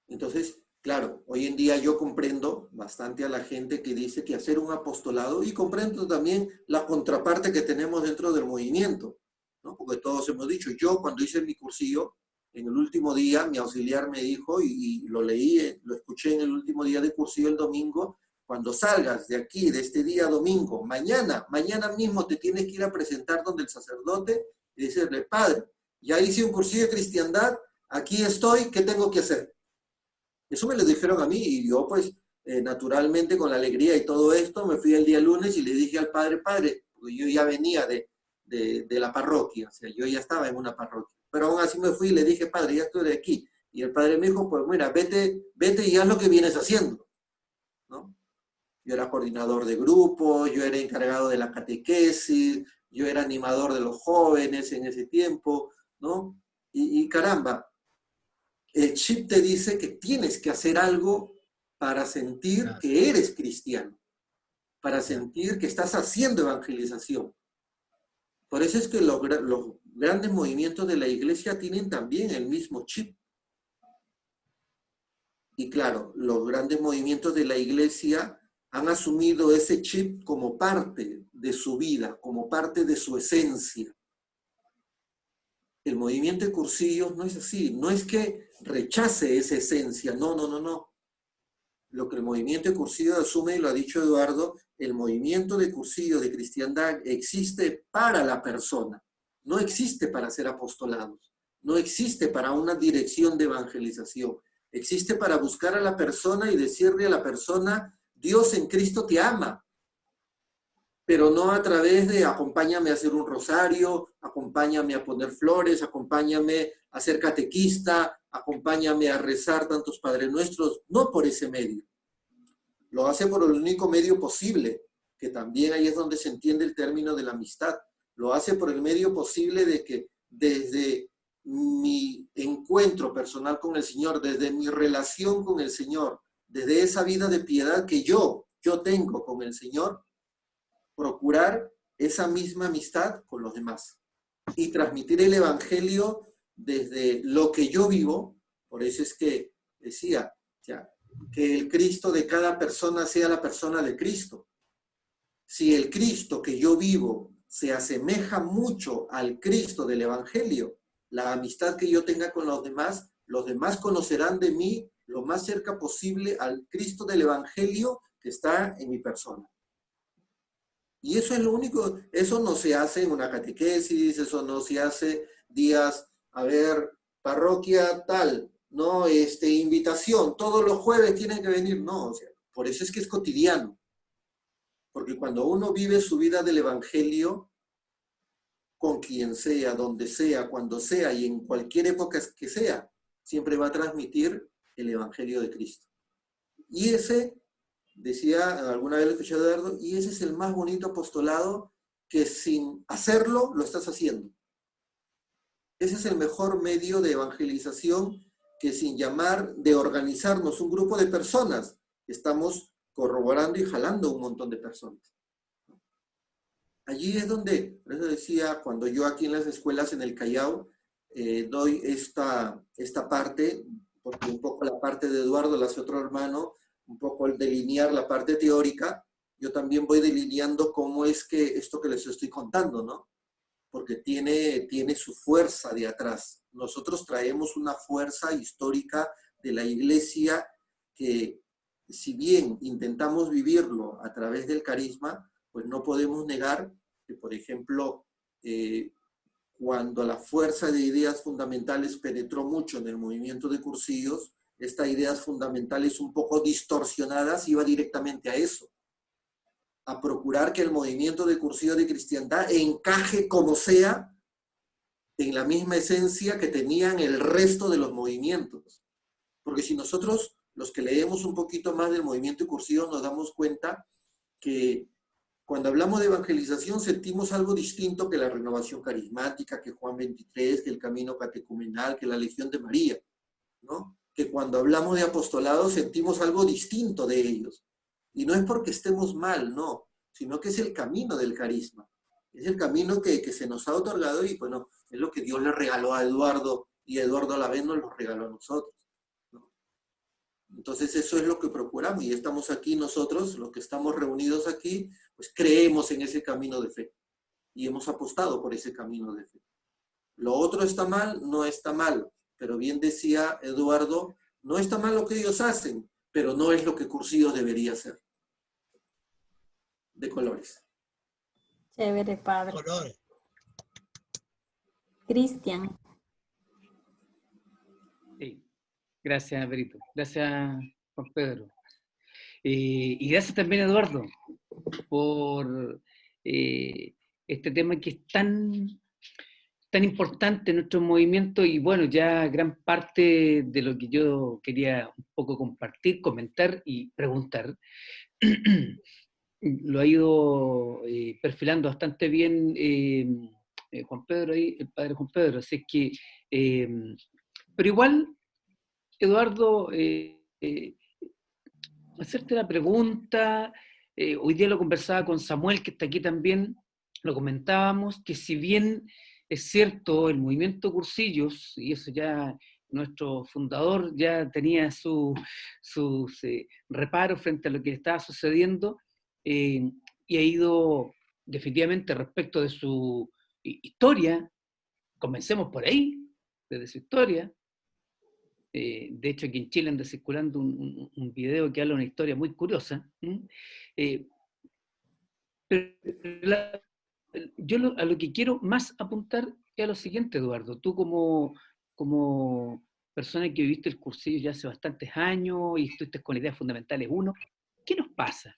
Entonces, claro, hoy en día yo comprendo bastante a la gente que dice que hacer un apostolado, y comprendo también la contraparte que tenemos dentro del movimiento, ¿no? Porque todos hemos dicho, yo cuando hice mi cursillo, en el último día mi auxiliar me dijo, y lo leí, lo escuché en el último día de cursillo el domingo, cuando salgas de aquí, de este día domingo, mañana mismo te tienes que ir a presentar donde el sacerdote y decirle, padre, ya hice un cursillo de cristiandad, aquí estoy, ¿qué tengo que hacer? Eso me lo dijeron a mí, y yo pues naturalmente con la alegría y todo esto, me fui el día lunes y le dije al padre, porque yo ya venía de la parroquia, o sea, yo ya estaba en una parroquia, pero aún así me fui y le dije, padre, ya estoy de aquí, y el padre me dijo, pues mira, vete y haz lo que vienes haciendo, ¿no? Yo era coordinador de grupo, yo era encargado de la catequesis, yo era animador de los jóvenes en ese tiempo, ¿no? Y caramba, el chip te dice que tienes que hacer algo para sentir que eres cristiano, para sentir que estás haciendo evangelización. Por eso es que los grandes movimientos de la iglesia tienen también el mismo chip. Y claro, los grandes movimientos de la iglesia han asumido ese chip como parte de su vida, como parte de su esencia. El movimiento de cursillos no es así, no es que rechace esa esencia, no. Lo que el movimiento de cursillos asume, y lo ha dicho Eduardo, el movimiento de cursillos de cristiandad existe para la persona, no existe para ser apostolados, no existe para una dirección de evangelización, existe para buscar a la persona y decirle a la persona, Dios en Cristo te ama, pero no a través de acompáñame a hacer un rosario, acompáñame a poner flores, acompáñame a ser catequista, acompáñame a rezar tantos Padres Nuestros, no por ese medio. Lo hace por el único medio posible, que también ahí es donde se entiende el término de la amistad. Lo hace por el medio posible de que desde mi encuentro personal con el Señor, desde mi relación con el Señor, desde esa vida de piedad que yo tengo con el Señor, procurar esa misma amistad con los demás y transmitir el Evangelio desde lo que yo vivo. Por eso es que decía, ya, que el Cristo de cada persona sea la persona de Cristo. Si el Cristo que yo vivo se asemeja mucho al Cristo del Evangelio, la amistad que yo tenga con los demás conocerán de mí lo más cerca posible al Cristo del Evangelio que está en mi persona. Y eso es lo único, eso no se hace en una catequesis, eso no se hace días, a ver, parroquia tal, no, invitación, todos los jueves tienen que venir, no, o sea, por eso es que es cotidiano. Porque cuando uno vive su vida del Evangelio, con quien sea, donde sea, cuando sea y en cualquier época que sea, siempre va a transmitir el Evangelio de Cristo. Y ese, decía, alguna vez lo escuché a Eduardo, y ese es el más bonito apostolado que sin hacerlo lo estás haciendo. Ese es el mejor medio de evangelización que sin llamar de organizarnos un grupo de personas, estamos corroborando y jalando un montón de personas. Allí es donde, por eso decía, cuando yo aquí en las escuelas en el Callao doy esta parte, porque un poco la parte de Eduardo la hace otro hermano, un poco el delinear la parte teórica, yo también voy delineando cómo es que esto que les estoy contando, ¿no? Porque tiene su fuerza de atrás. Nosotros traemos una fuerza histórica de la Iglesia que, si bien intentamos vivirlo a través del carisma, pues no podemos negar que, por ejemplo, cuando la fuerza de ideas fundamentales penetró mucho en el movimiento de Cursillos, estas ideas fundamentales un poco distorsionadas iba directamente a eso, a procurar que el movimiento de Cursillos de cristiandad encaje como sea en la misma esencia que tenían el resto de los movimientos. Porque si nosotros, los que leemos un poquito más del movimiento de Cursillos, nos damos cuenta que cuando hablamos de evangelización sentimos algo distinto que la renovación carismática, que Juan 23, que el camino catecumenal, que la Legión de María, ¿no? Que cuando hablamos de apostolado sentimos algo distinto de ellos. Y no es porque estemos mal, no, sino que es el camino del carisma. Es el camino que se nos ha otorgado y bueno, es lo que Dios le regaló a Eduardo y Eduardo a la vez nos lo regaló a nosotros. Entonces eso es lo que procuramos y estamos aquí nosotros, los que estamos reunidos aquí, pues creemos en ese camino de fe y hemos apostado por ese camino de fe. Lo otro está mal, no está mal, pero bien decía Eduardo, no está mal lo que ellos hacen, pero no es lo que Cursillos debería hacer. De colores. Chévere, padre. Colores. Cristian. Sí. Gracias, Berito. Gracias, Juan Pedro. Y gracias también, Eduardo, por este tema que es tan importante en nuestro movimiento y bueno, ya gran parte de lo que yo quería un poco compartir, comentar y preguntar, lo ha ido perfilando bastante bien Juan Pedro ahí, el padre Juan Pedro, así es que, pero igual, Eduardo, hacerte la pregunta, hoy día lo conversaba con Samuel, que está aquí también, lo comentábamos, que si bien es cierto, el movimiento Cursillos, y eso ya nuestro fundador ya tenía sus reparos frente a lo que estaba sucediendo, y ha ido definitivamente respecto de su historia, comencemos por ahí, desde su historia. De hecho, aquí en Chile anda circulando un video que habla de una historia muy curiosa. Pero yo a lo que quiero más apuntar es a lo siguiente, Eduardo. Tú como persona que viviste el cursillo ya hace bastantes años y estuviste con ideas fundamentales 1, ¿qué nos pasa?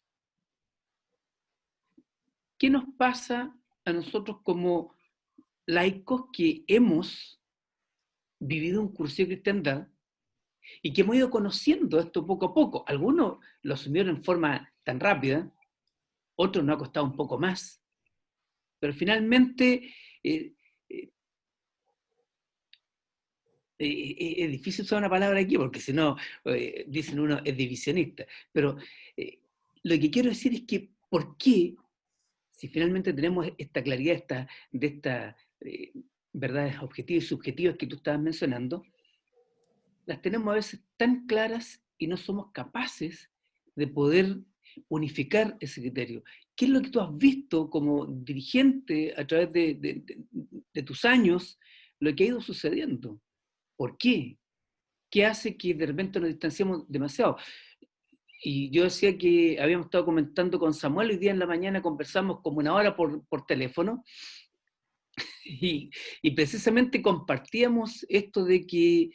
¿Qué nos pasa a nosotros como laicos que hemos vivido un cursillo de cristiandad y que hemos ido conociendo esto poco a poco. Algunos lo asumieron en forma tan rápida, otros nos ha costado un poco más, pero finalmente es difícil usar una palabra aquí, porque si no, dicen uno es divisionista, pero lo que quiero decir es que ¿por qué, si finalmente tenemos esta claridad de estas verdades objetivas y subjetivas que tú estabas mencionando, las tenemos a veces tan claras y no somos capaces de poder unificar ese criterio? ¿Qué es lo que tú has visto como dirigente a través de tus años, lo que ha ido sucediendo? ¿Por qué? ¿Qué hace que de repente nos distanciamos demasiado? Y yo decía que habíamos estado comentando con Samuel, hoy día en la mañana conversamos como una hora por teléfono, y precisamente compartíamos esto de que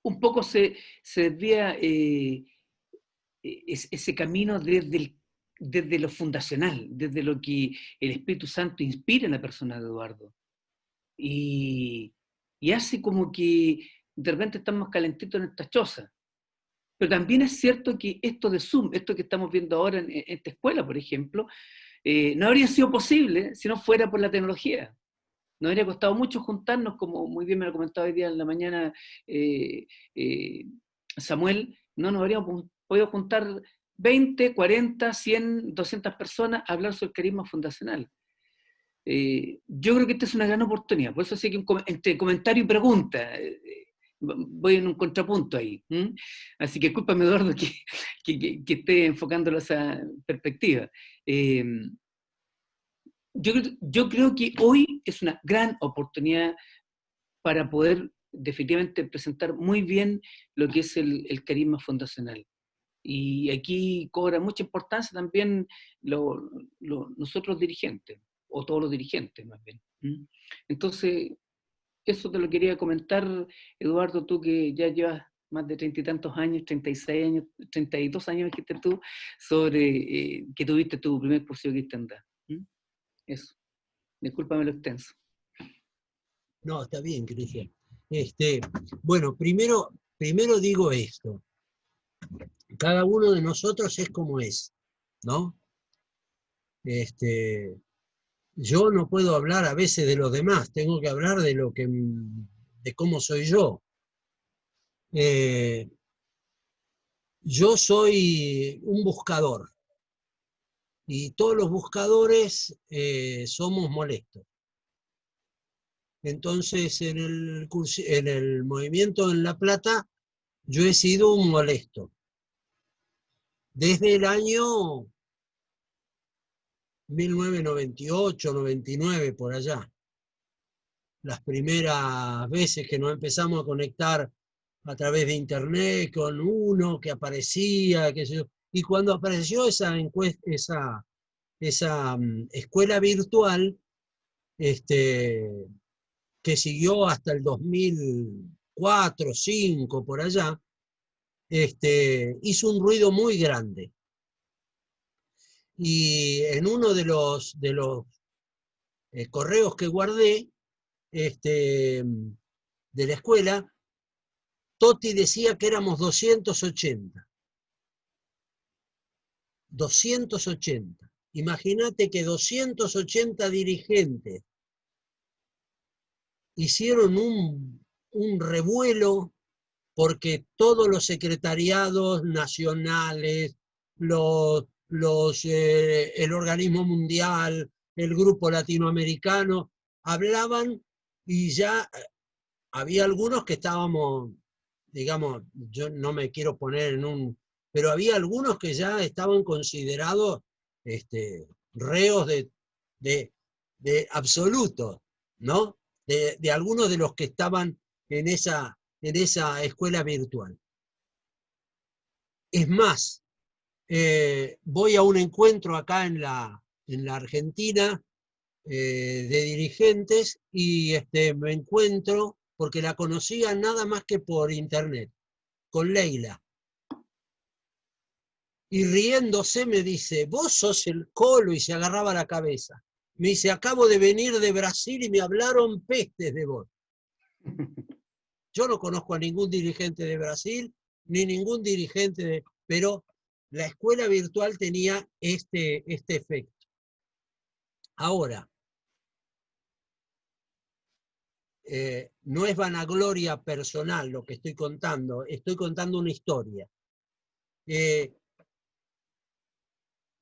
un poco se desvía ese camino desde lo fundacional, desde lo que el Espíritu Santo inspira en la persona de Eduardo. Y hace como que de repente estamos calentitos en esta choza. Pero también es cierto que esto de Zoom, esto que estamos viendo ahora en esta escuela, por ejemplo, no habría sido posible si no fuera por la tecnología. Nos habría costado mucho juntarnos, como muy bien me lo comentaba hoy día en la mañana Samuel, no nos habríamos podido juntar 20, 40, 100, 200 personas a hablar sobre el carisma fundacional. Yo creo que esta es una gran oportunidad, por eso sí que entre comentario y pregunta, voy en un contrapunto ahí. Así que discúlpame, Eduardo, que esté enfocándolo a esa perspectiva. Yo creo que hoy es una gran oportunidad para poder definitivamente presentar muy bien lo que es el carisma fundacional. Y aquí cobra mucha importancia también nosotros dirigentes, o todos los dirigentes más bien. Entonces, eso te lo quería comentar, Eduardo, tú que ya llevas más de 30 y tantos años, 36 años, 32 años dijiste tú, sobre que tuviste tu primer curso de cristiandad. Eso. Discúlpame lo extenso. No, está bien, Cristian. Bueno, primero digo esto. Cada uno de nosotros es como es, ¿no? Yo no puedo hablar a veces de los demás, tengo que hablar de cómo soy yo. Yo soy un buscador y todos los buscadores somos molestos. Entonces, en el movimiento en La Plata, yo he sido un molesto. Desde el año 1998, 99, por allá. Las primeras veces que nos empezamos a conectar a través de internet con uno que aparecía, qué sé yo. Y cuando apareció esa escuela virtual, que siguió hasta el 2004, 2005, por allá, hizo un ruido muy grande. Y en uno de los correos que guardé de la escuela, Toti decía que éramos 280. 280. Imagínate que 280 dirigentes hicieron un revuelo porque todos los secretariados nacionales, el organismo mundial, el grupo latinoamericano, hablaban y ya había algunos que estábamos, digamos, yo no me quiero poner pero había algunos que ya estaban considerados reos de absolutos, ¿no? De algunos de los que estaban en esa escuela virtual. Es más, voy a un encuentro acá en la Argentina de dirigentes y me encuentro, porque la conocía nada más que por internet, con Leila. Y riéndose me dice, vos sos el Colo, y se agarraba la cabeza. Me dice, acabo de venir de Brasil y me hablaron pestes de vos. Yo no conozco a ningún dirigente de Brasil, ni ningún dirigente de... Pero la escuela virtual tenía este efecto. Ahora, no es vanagloria personal lo que estoy contando una historia.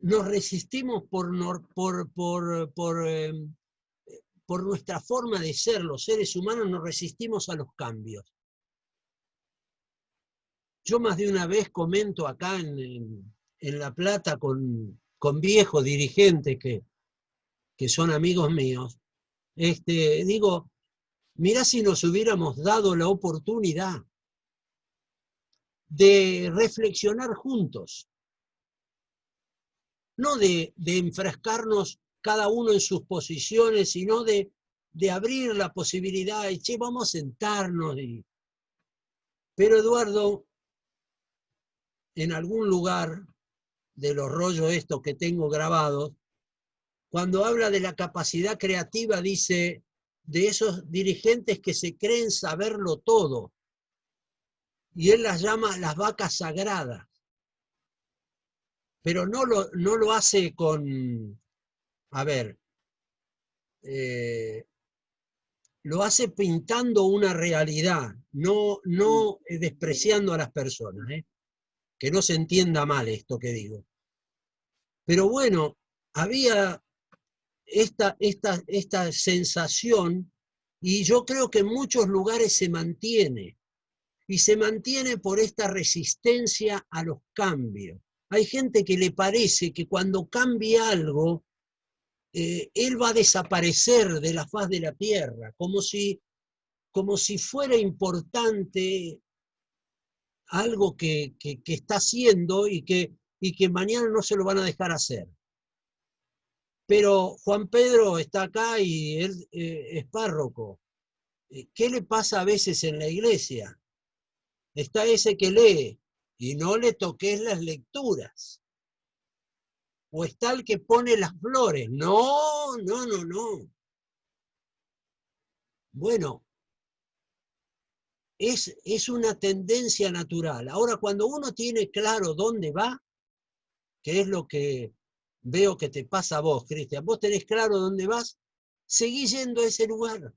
Nos resistimos por nuestra forma de ser, los seres humanos nos resistimos a los cambios. Yo más de una vez comento acá en La Plata con viejos dirigentes que son amigos míos, digo, mirá si nos hubiéramos dado la oportunidad de reflexionar juntos, no de enfrascarnos cada uno en sus posiciones, sino de abrir la posibilidad, y che, vamos a sentarnos. Pero Eduardo, en algún lugar de los rollos estos que tengo grabados, cuando habla de la capacidad creativa, dice de esos dirigentes que se creen saberlo todo, y él las llama las vacas sagradas, pero no lo hace con, a ver, lo hace pintando una realidad, no despreciando a las personas, que no se entienda mal esto que digo. Pero bueno, había esta sensación, y yo creo que en muchos lugares se mantiene, y se mantiene por esta resistencia a los cambios. Hay gente que le parece que cuando cambie algo, él va a desaparecer de la faz de la tierra, como si fuera importante algo que está haciendo y que mañana no se lo van a dejar hacer. Pero Juan Pedro está acá y él es párroco. ¿Qué le pasa a veces en la iglesia? Está ese que lee y no le toques las lecturas. O está el que pone las flores. No. Bueno, es una tendencia natural. Ahora, cuando uno tiene claro dónde va, que es lo que veo que te pasa a vos, Cristian, vos tenés claro dónde vas, seguí yendo a ese lugar.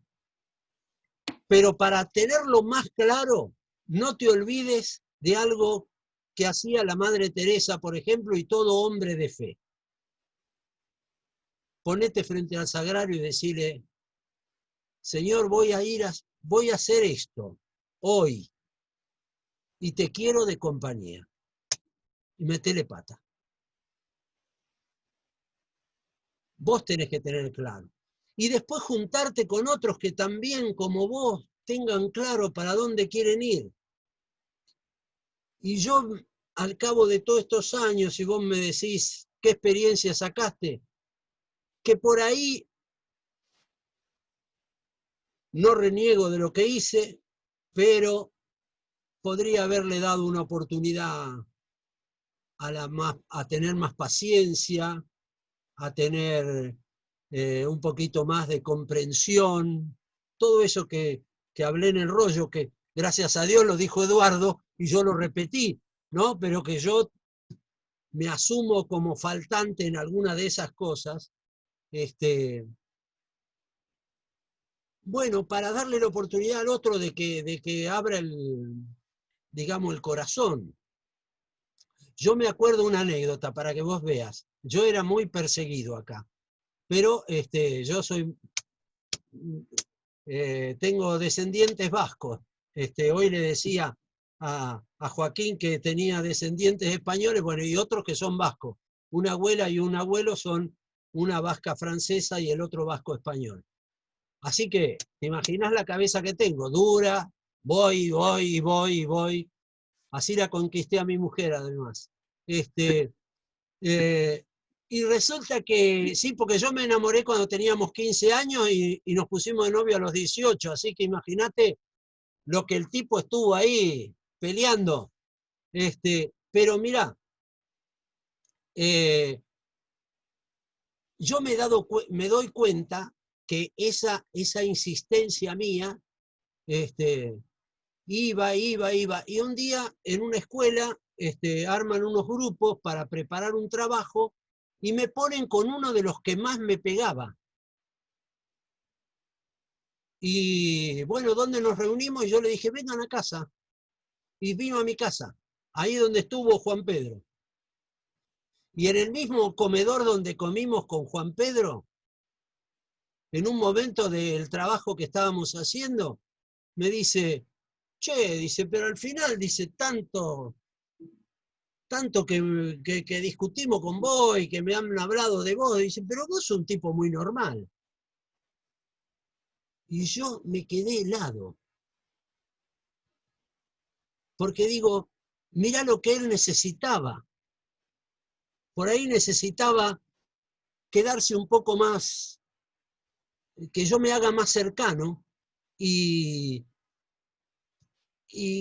Pero para tenerlo más claro, no te olvides de algo que hacía la Madre Teresa, por ejemplo, y todo hombre de fe. Ponete frente al sagrario y decirle, Señor, voy a hacer esto hoy, y te quiero de compañía. Y metele pata. Vos tenés que tener claro. Y después juntarte con otros que también, como vos, tengan claro para dónde quieren ir. Y yo, al cabo de todos estos años, si vos me decís qué experiencia sacaste, que por ahí no reniego de lo que hice, pero podría haberle dado una oportunidad a tener más paciencia, a tener un poquito más de comprensión, todo eso que hablé en el rollo, que gracias a Dios lo dijo Eduardo y yo lo repetí, ¿no? Pero que yo me asumo como faltante en alguna de esas cosas, bueno, para darle la oportunidad al otro de que abra digamos, el corazón. Yo me acuerdo una anécdota para que vos veas. Yo era muy perseguido acá, pero yo tengo descendientes vascos. Hoy le decía a Joaquín que tenía descendientes españoles, bueno, y otros que son vascos. Una abuela y un abuelo son una vasca francesa y el otro vasco español. Así que, ¿te imaginas la cabeza que tengo? Dura, voy. Así la conquisté a mi mujer, además. Y resulta que, sí, porque yo me enamoré cuando teníamos 15 años y nos pusimos de novio a los 18, así que imagínate lo que el tipo estuvo ahí peleando. Pero mirá, yo me doy cuenta que esa insistencia mía iba. Y un día en una escuela arman unos grupos para preparar un trabajo y me ponen con uno de los que más me pegaba. Y bueno, ¿dónde nos reunimos? Y yo le dije, vengan a casa. Y vino a mi casa, ahí donde estuvo Juan Pedro. Y en el mismo comedor donde comimos con Juan Pedro, en un momento del trabajo que estábamos haciendo, me dice, che, dice, pero al final, dice, tanto que discutimos con vos y que me han hablado de vos, dice, pero vos sos un tipo muy normal. Y yo me quedé helado. Porque digo, mirá lo que él necesitaba. Por ahí necesitaba quedarse un poco más, que yo me haga más cercano, y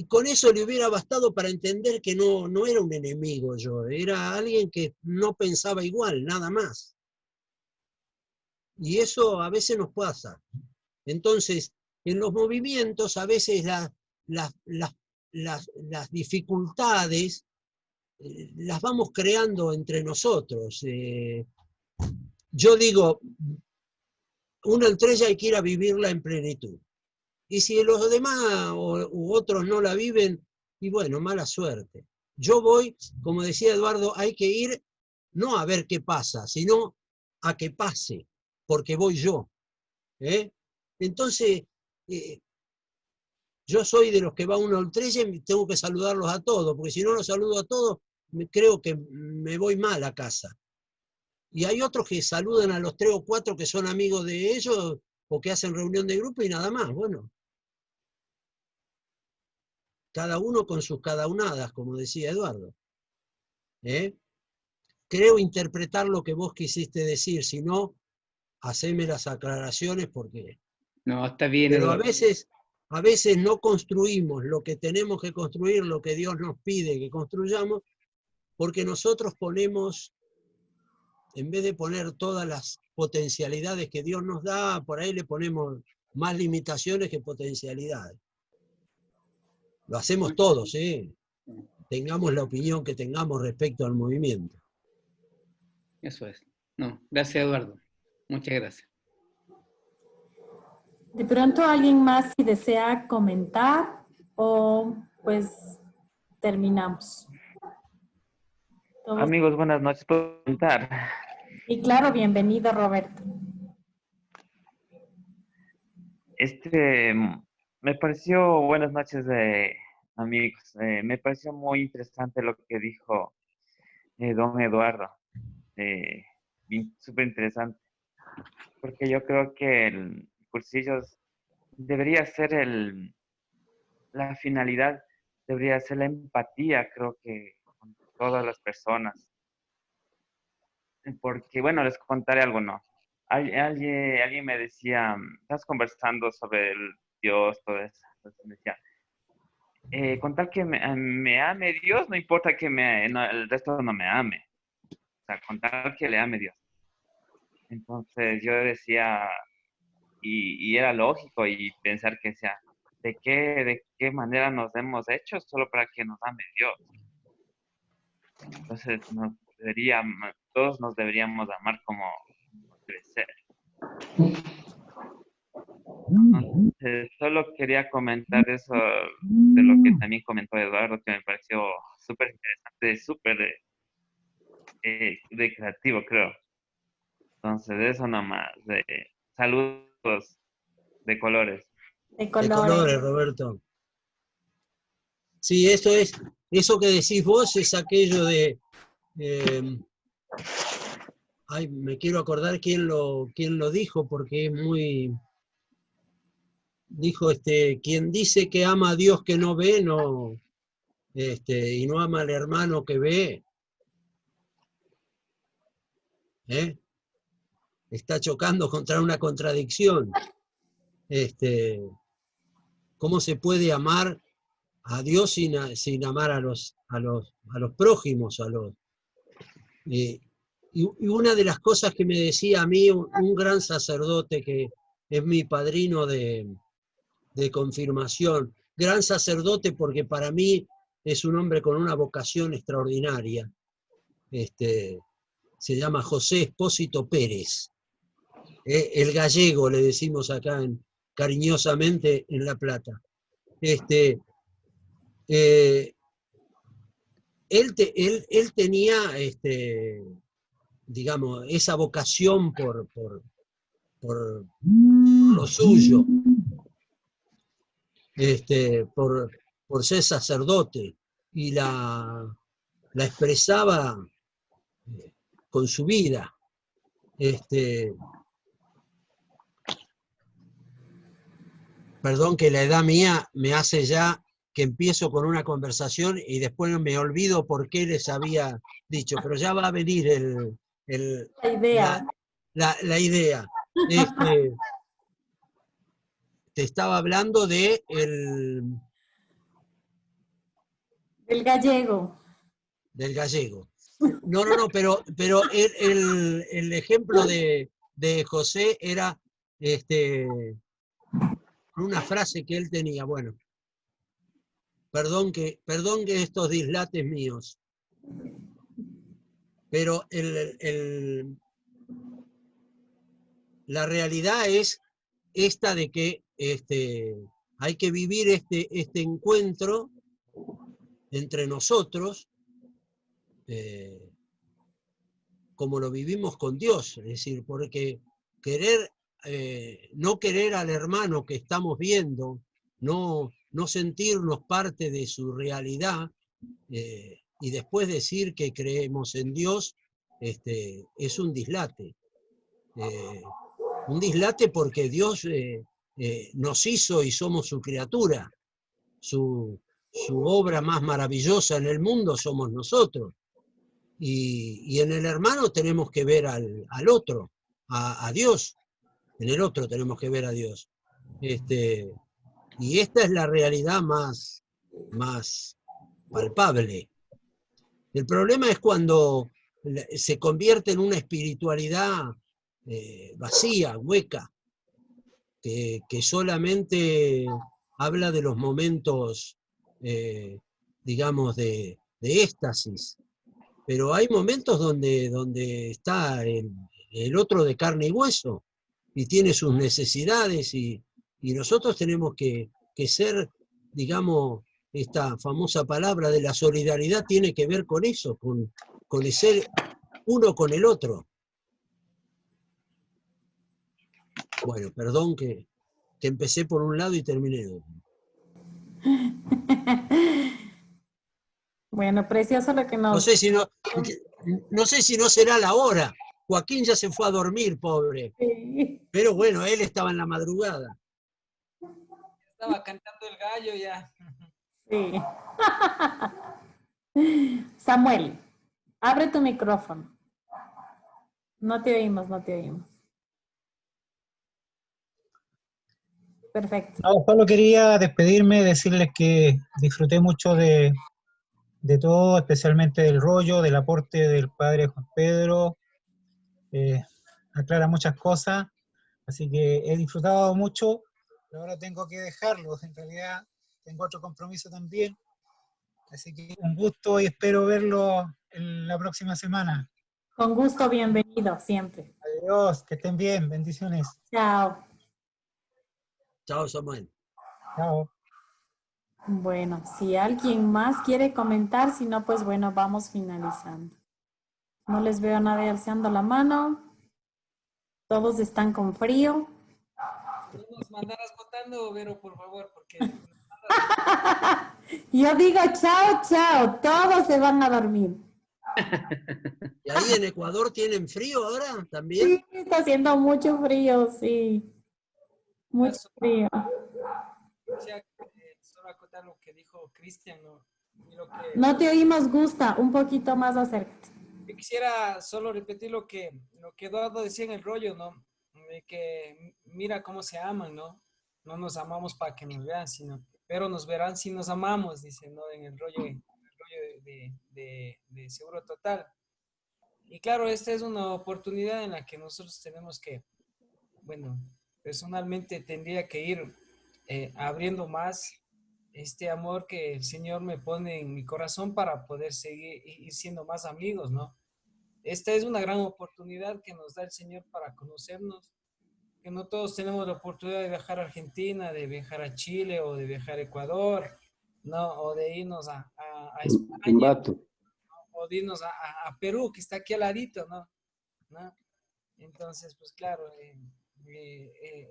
con eso le hubiera bastado para entender que no era un enemigo yo, era alguien que no pensaba igual, nada más. Y eso a veces nos pasa. Entonces, en los movimientos a veces las dificultades las vamos creando entre nosotros. Yo digo, una estrella hay que ir a vivirla en plenitud. Y si los demás u otros no la viven, y bueno, mala suerte. Yo voy, como decía Eduardo, hay que ir no a ver qué pasa, sino a que pase, porque voy yo. Entonces, yo soy de los que va uno al estrella y tengo que saludarlos a todos, porque si no los saludo a todos, creo que me voy mal a casa. Y hay otros que saludan a los 3 o 4 que son amigos de ellos, o que hacen reunión de grupo y nada más. Bueno, cada uno con sus cadaunadas, como decía Eduardo. Creo interpretar lo que vos quisiste decir, si no, haceme las aclaraciones porque... No, está bien, Pero Eduardo. a veces no construimos lo que tenemos que construir, lo que Dios nos pide que construyamos, porque nosotros ponemos, en vez de poner todas las potencialidades que Dios nos da, por ahí le ponemos más limitaciones que potencialidades. Lo hacemos todos, tengamos la opinión que tengamos respecto al movimiento. Eso es. No, gracias, Eduardo. Muchas gracias. De pronto alguien más si desea comentar o pues terminamos. ¿Todos? Amigos, buenas noches. ¿Puedo comentar? Y claro, bienvenido Roberto. Me pareció, buenas noches, amigos. Me pareció muy interesante lo que dijo don Eduardo. Súper interesante. Porque yo creo que el cursillos debería ser la finalidad, debería ser la empatía, creo que con todas las personas. Porque, bueno, les contaré algo, ¿no? Alguien me decía, estás conversando sobre el Dios, todo eso. Entonces me decía, con tal que me ame Dios, no importa que el resto no me ame. O sea, con tal que le ame Dios. Entonces yo decía, y era lógico y pensar que sea, ¿de qué manera nos hemos hecho solo para que nos ame Dios? Entonces todos nos deberíamos amar como debe ser. Entonces, solo quería comentar eso de lo que también comentó Eduardo, que me pareció súper interesante, súper de creativo, creo. Entonces, eso nomás. Saludos de colores. De De colores, Roberto. Sí, eso que decís vos es aquello de... me quiero acordar quién lo dijo, porque es muy... Dijo, quien dice que ama a Dios que no ve, no, y no ama al hermano que ve, está chocando contra una contradicción. ¿Cómo se puede amar a Dios sin amar a los prójimos? Y una de las cosas que me decía a mí un gran sacerdote que es mi padrino de confirmación, gran sacerdote porque para mí es un hombre con una vocación extraordinaria, se llama José Espósito Pérez, el gallego le decimos acá cariñosamente en La Plata. Eh, él tenía, digamos, esa vocación por lo suyo, por ser sacerdote, y la expresaba con su vida. Perdón que la edad mía me hace ya que empiezo con una conversación y después me olvido por qué les había dicho, pero ya va a venir La idea. la idea. Te estaba hablando de El gallego. del gallego. No, pero el ejemplo de José era una frase que él tenía. Bueno, perdón que estos dislates míos, pero la realidad es esta de que hay que vivir este encuentro entre nosotros como lo vivimos con Dios, es decir, porque no querer al hermano que estamos viendo, no sentirnos parte de su realidad, y después decir que creemos en Dios, es un dislate. Un dislate porque Dios nos hizo y somos su criatura. Su obra más maravillosa en el mundo somos nosotros. Y en el hermano tenemos que ver al otro, a Dios. En el otro tenemos que ver a Dios. Y esta es la realidad más palpable. El problema es cuando se convierte en una espiritualidad vacía, hueca, que solamente habla de los momentos, digamos, de éxtasis. Pero hay momentos donde está el otro de carne y hueso y tiene sus necesidades y nosotros tenemos que ser, digamos, esta famosa palabra de la solidaridad tiene que ver con eso, con el ser uno con el otro. Bueno, perdón que empecé por un lado y terminé de otro. Bueno, precioso lo que No nos... sé si no será la hora. Joaquín ya se fue a dormir, pobre. Sí. Pero bueno, él estaba en la madrugada. Estaba cantando el gallo ya. Sí. Samuel, abre tu micrófono. No te oímos, no te oímos. Perfecto. No, solo quería despedirme, decirles que disfruté mucho de todo, especialmente del rollo, del aporte del padre Juan Pedro. Aclara muchas cosas, así que he disfrutado mucho, pero ahora tengo que dejarlo. En realidad tengo otro compromiso también, así que un gusto y espero verlo en la próxima semana. Con gusto, bienvenido siempre. Adiós, que estén bien, bendiciones. Chao. Chao, Samuel. Chao. Bueno, si alguien más quiere comentar, si no, pues bueno, vamos finalizando. No les veo a nadie alzando la mano. Todos están con frío. No nos mandarás votando, Vero, por favor, porque... Yo digo chao, chao. Todos se van a dormir. ¿Y ahí en Ecuador tienen frío ahora también? Sí, está haciendo mucho frío, sí. Mucho frío. Solo acotar lo que dijo Cristian, ¿no? Y lo que, No te oímos, Gusta. Un poquito más acércate. yo quisiera solo repetir lo que Eduardo decía en el rollo, ¿no? De que mira cómo se aman, ¿no? No nos amamos para que nos vean, pero nos verán si nos amamos, dice, ¿no? En el rollo de Seguro Total. Y claro, esta es una oportunidad en la que nosotros tenemos que, bueno, personalmente tendría que ir abriendo más este amor que el Señor me pone en mi corazón para poder seguir ir siendo más amigos, ¿no? Esta es una gran oportunidad que nos da el Señor para conocernos, que no todos tenemos la oportunidad de viajar a Argentina, de viajar a Chile o de viajar a Ecuador, ¿no? O de irnos a España, Ambato. o de irnos a Perú, que está aquí al ladito, ¿no? ¿No? Entonces, pues claro,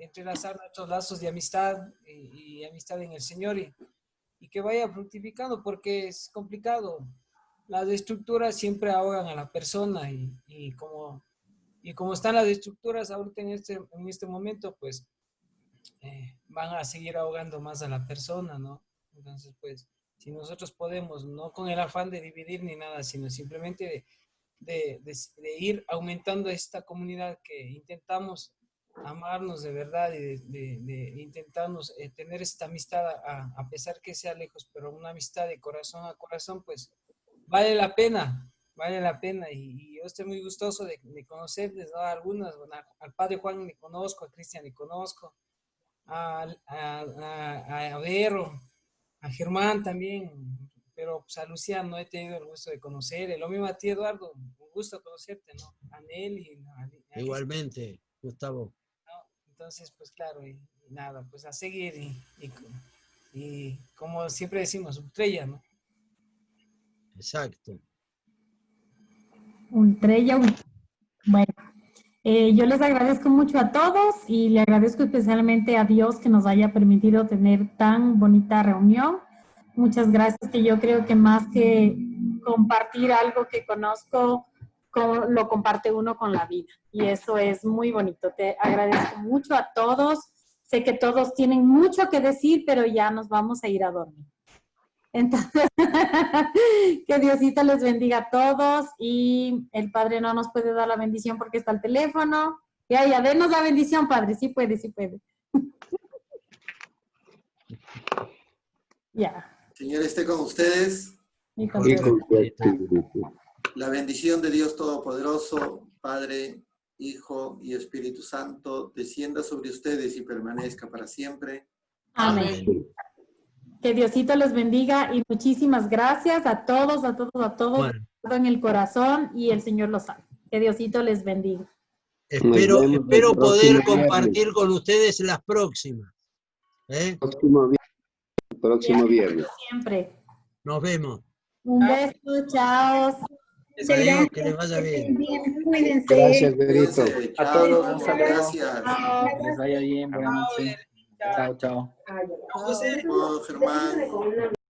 entrelazar nuestros lazos de amistad y amistad en el Señor y que vaya fructificando porque es complicado. Las estructuras siempre ahogan a la persona y como están las estructuras ahorita en este momento, pues van a seguir ahogando más a la persona, ¿no? Entonces, pues, si nosotros podemos, no con el afán de dividir ni nada, sino simplemente de ir aumentando esta comunidad que intentamos amarnos de verdad y de intentarnos tener esta amistad a pesar que sea lejos, pero una amistad de corazón a corazón, pues vale la pena, vale la pena. Y yo estoy muy gustoso de conocerles, ¿no? Algunas, bueno, al padre Juan le conozco, a Cristian le conozco, a Vero, a Germán también, pero pues, a Luciano no he tenido el gusto de conocer. Lo mismo a ti, Eduardo, un gusto conocerte, ¿no? A Nelly, a Igualmente, Gustavo. ¿no? Entonces, pues claro, y nada, pues a seguir y como siempre decimos, estrella, ¿no? Exacto. Bueno, yo les agradezco mucho a todos y le agradezco especialmente a Dios que nos haya permitido tener tan bonita reunión. Muchas gracias, que yo creo que más que compartir algo que conozco, lo comparte uno con la vida. Y eso es muy bonito. Te agradezco mucho a todos. Sé que todos tienen mucho que decir, pero ya nos vamos a ir a dormir. Entonces, que Diosito les bendiga a todos y el Padre no nos puede dar la bendición porque está el teléfono. Ya, denos la bendición, Padre. Sí puede, sí puede. Ya. Señor esté con ustedes. Y con Y Dios. con tu espíritu. La bendición de Dios Todopoderoso, Padre, Hijo y Espíritu Santo, descienda sobre ustedes y permanezca para siempre. Amén. Que Diosito les bendiga y muchísimas gracias a todos, Bueno, en el corazón y el Señor los sabe. Que Diosito les bendiga. espero vemos el poder próximo compartir con ustedes las próximas. Próximo viernes. Siempre. Nos vemos. Un beso, chao. Adiós, que les vaya bien. Cuídense. Gracias, Berito. Cuídense. A Chao, todos, un saludo. gracias. Que les vaya bien, buenas noches. Chao, chao. Chao, Germán.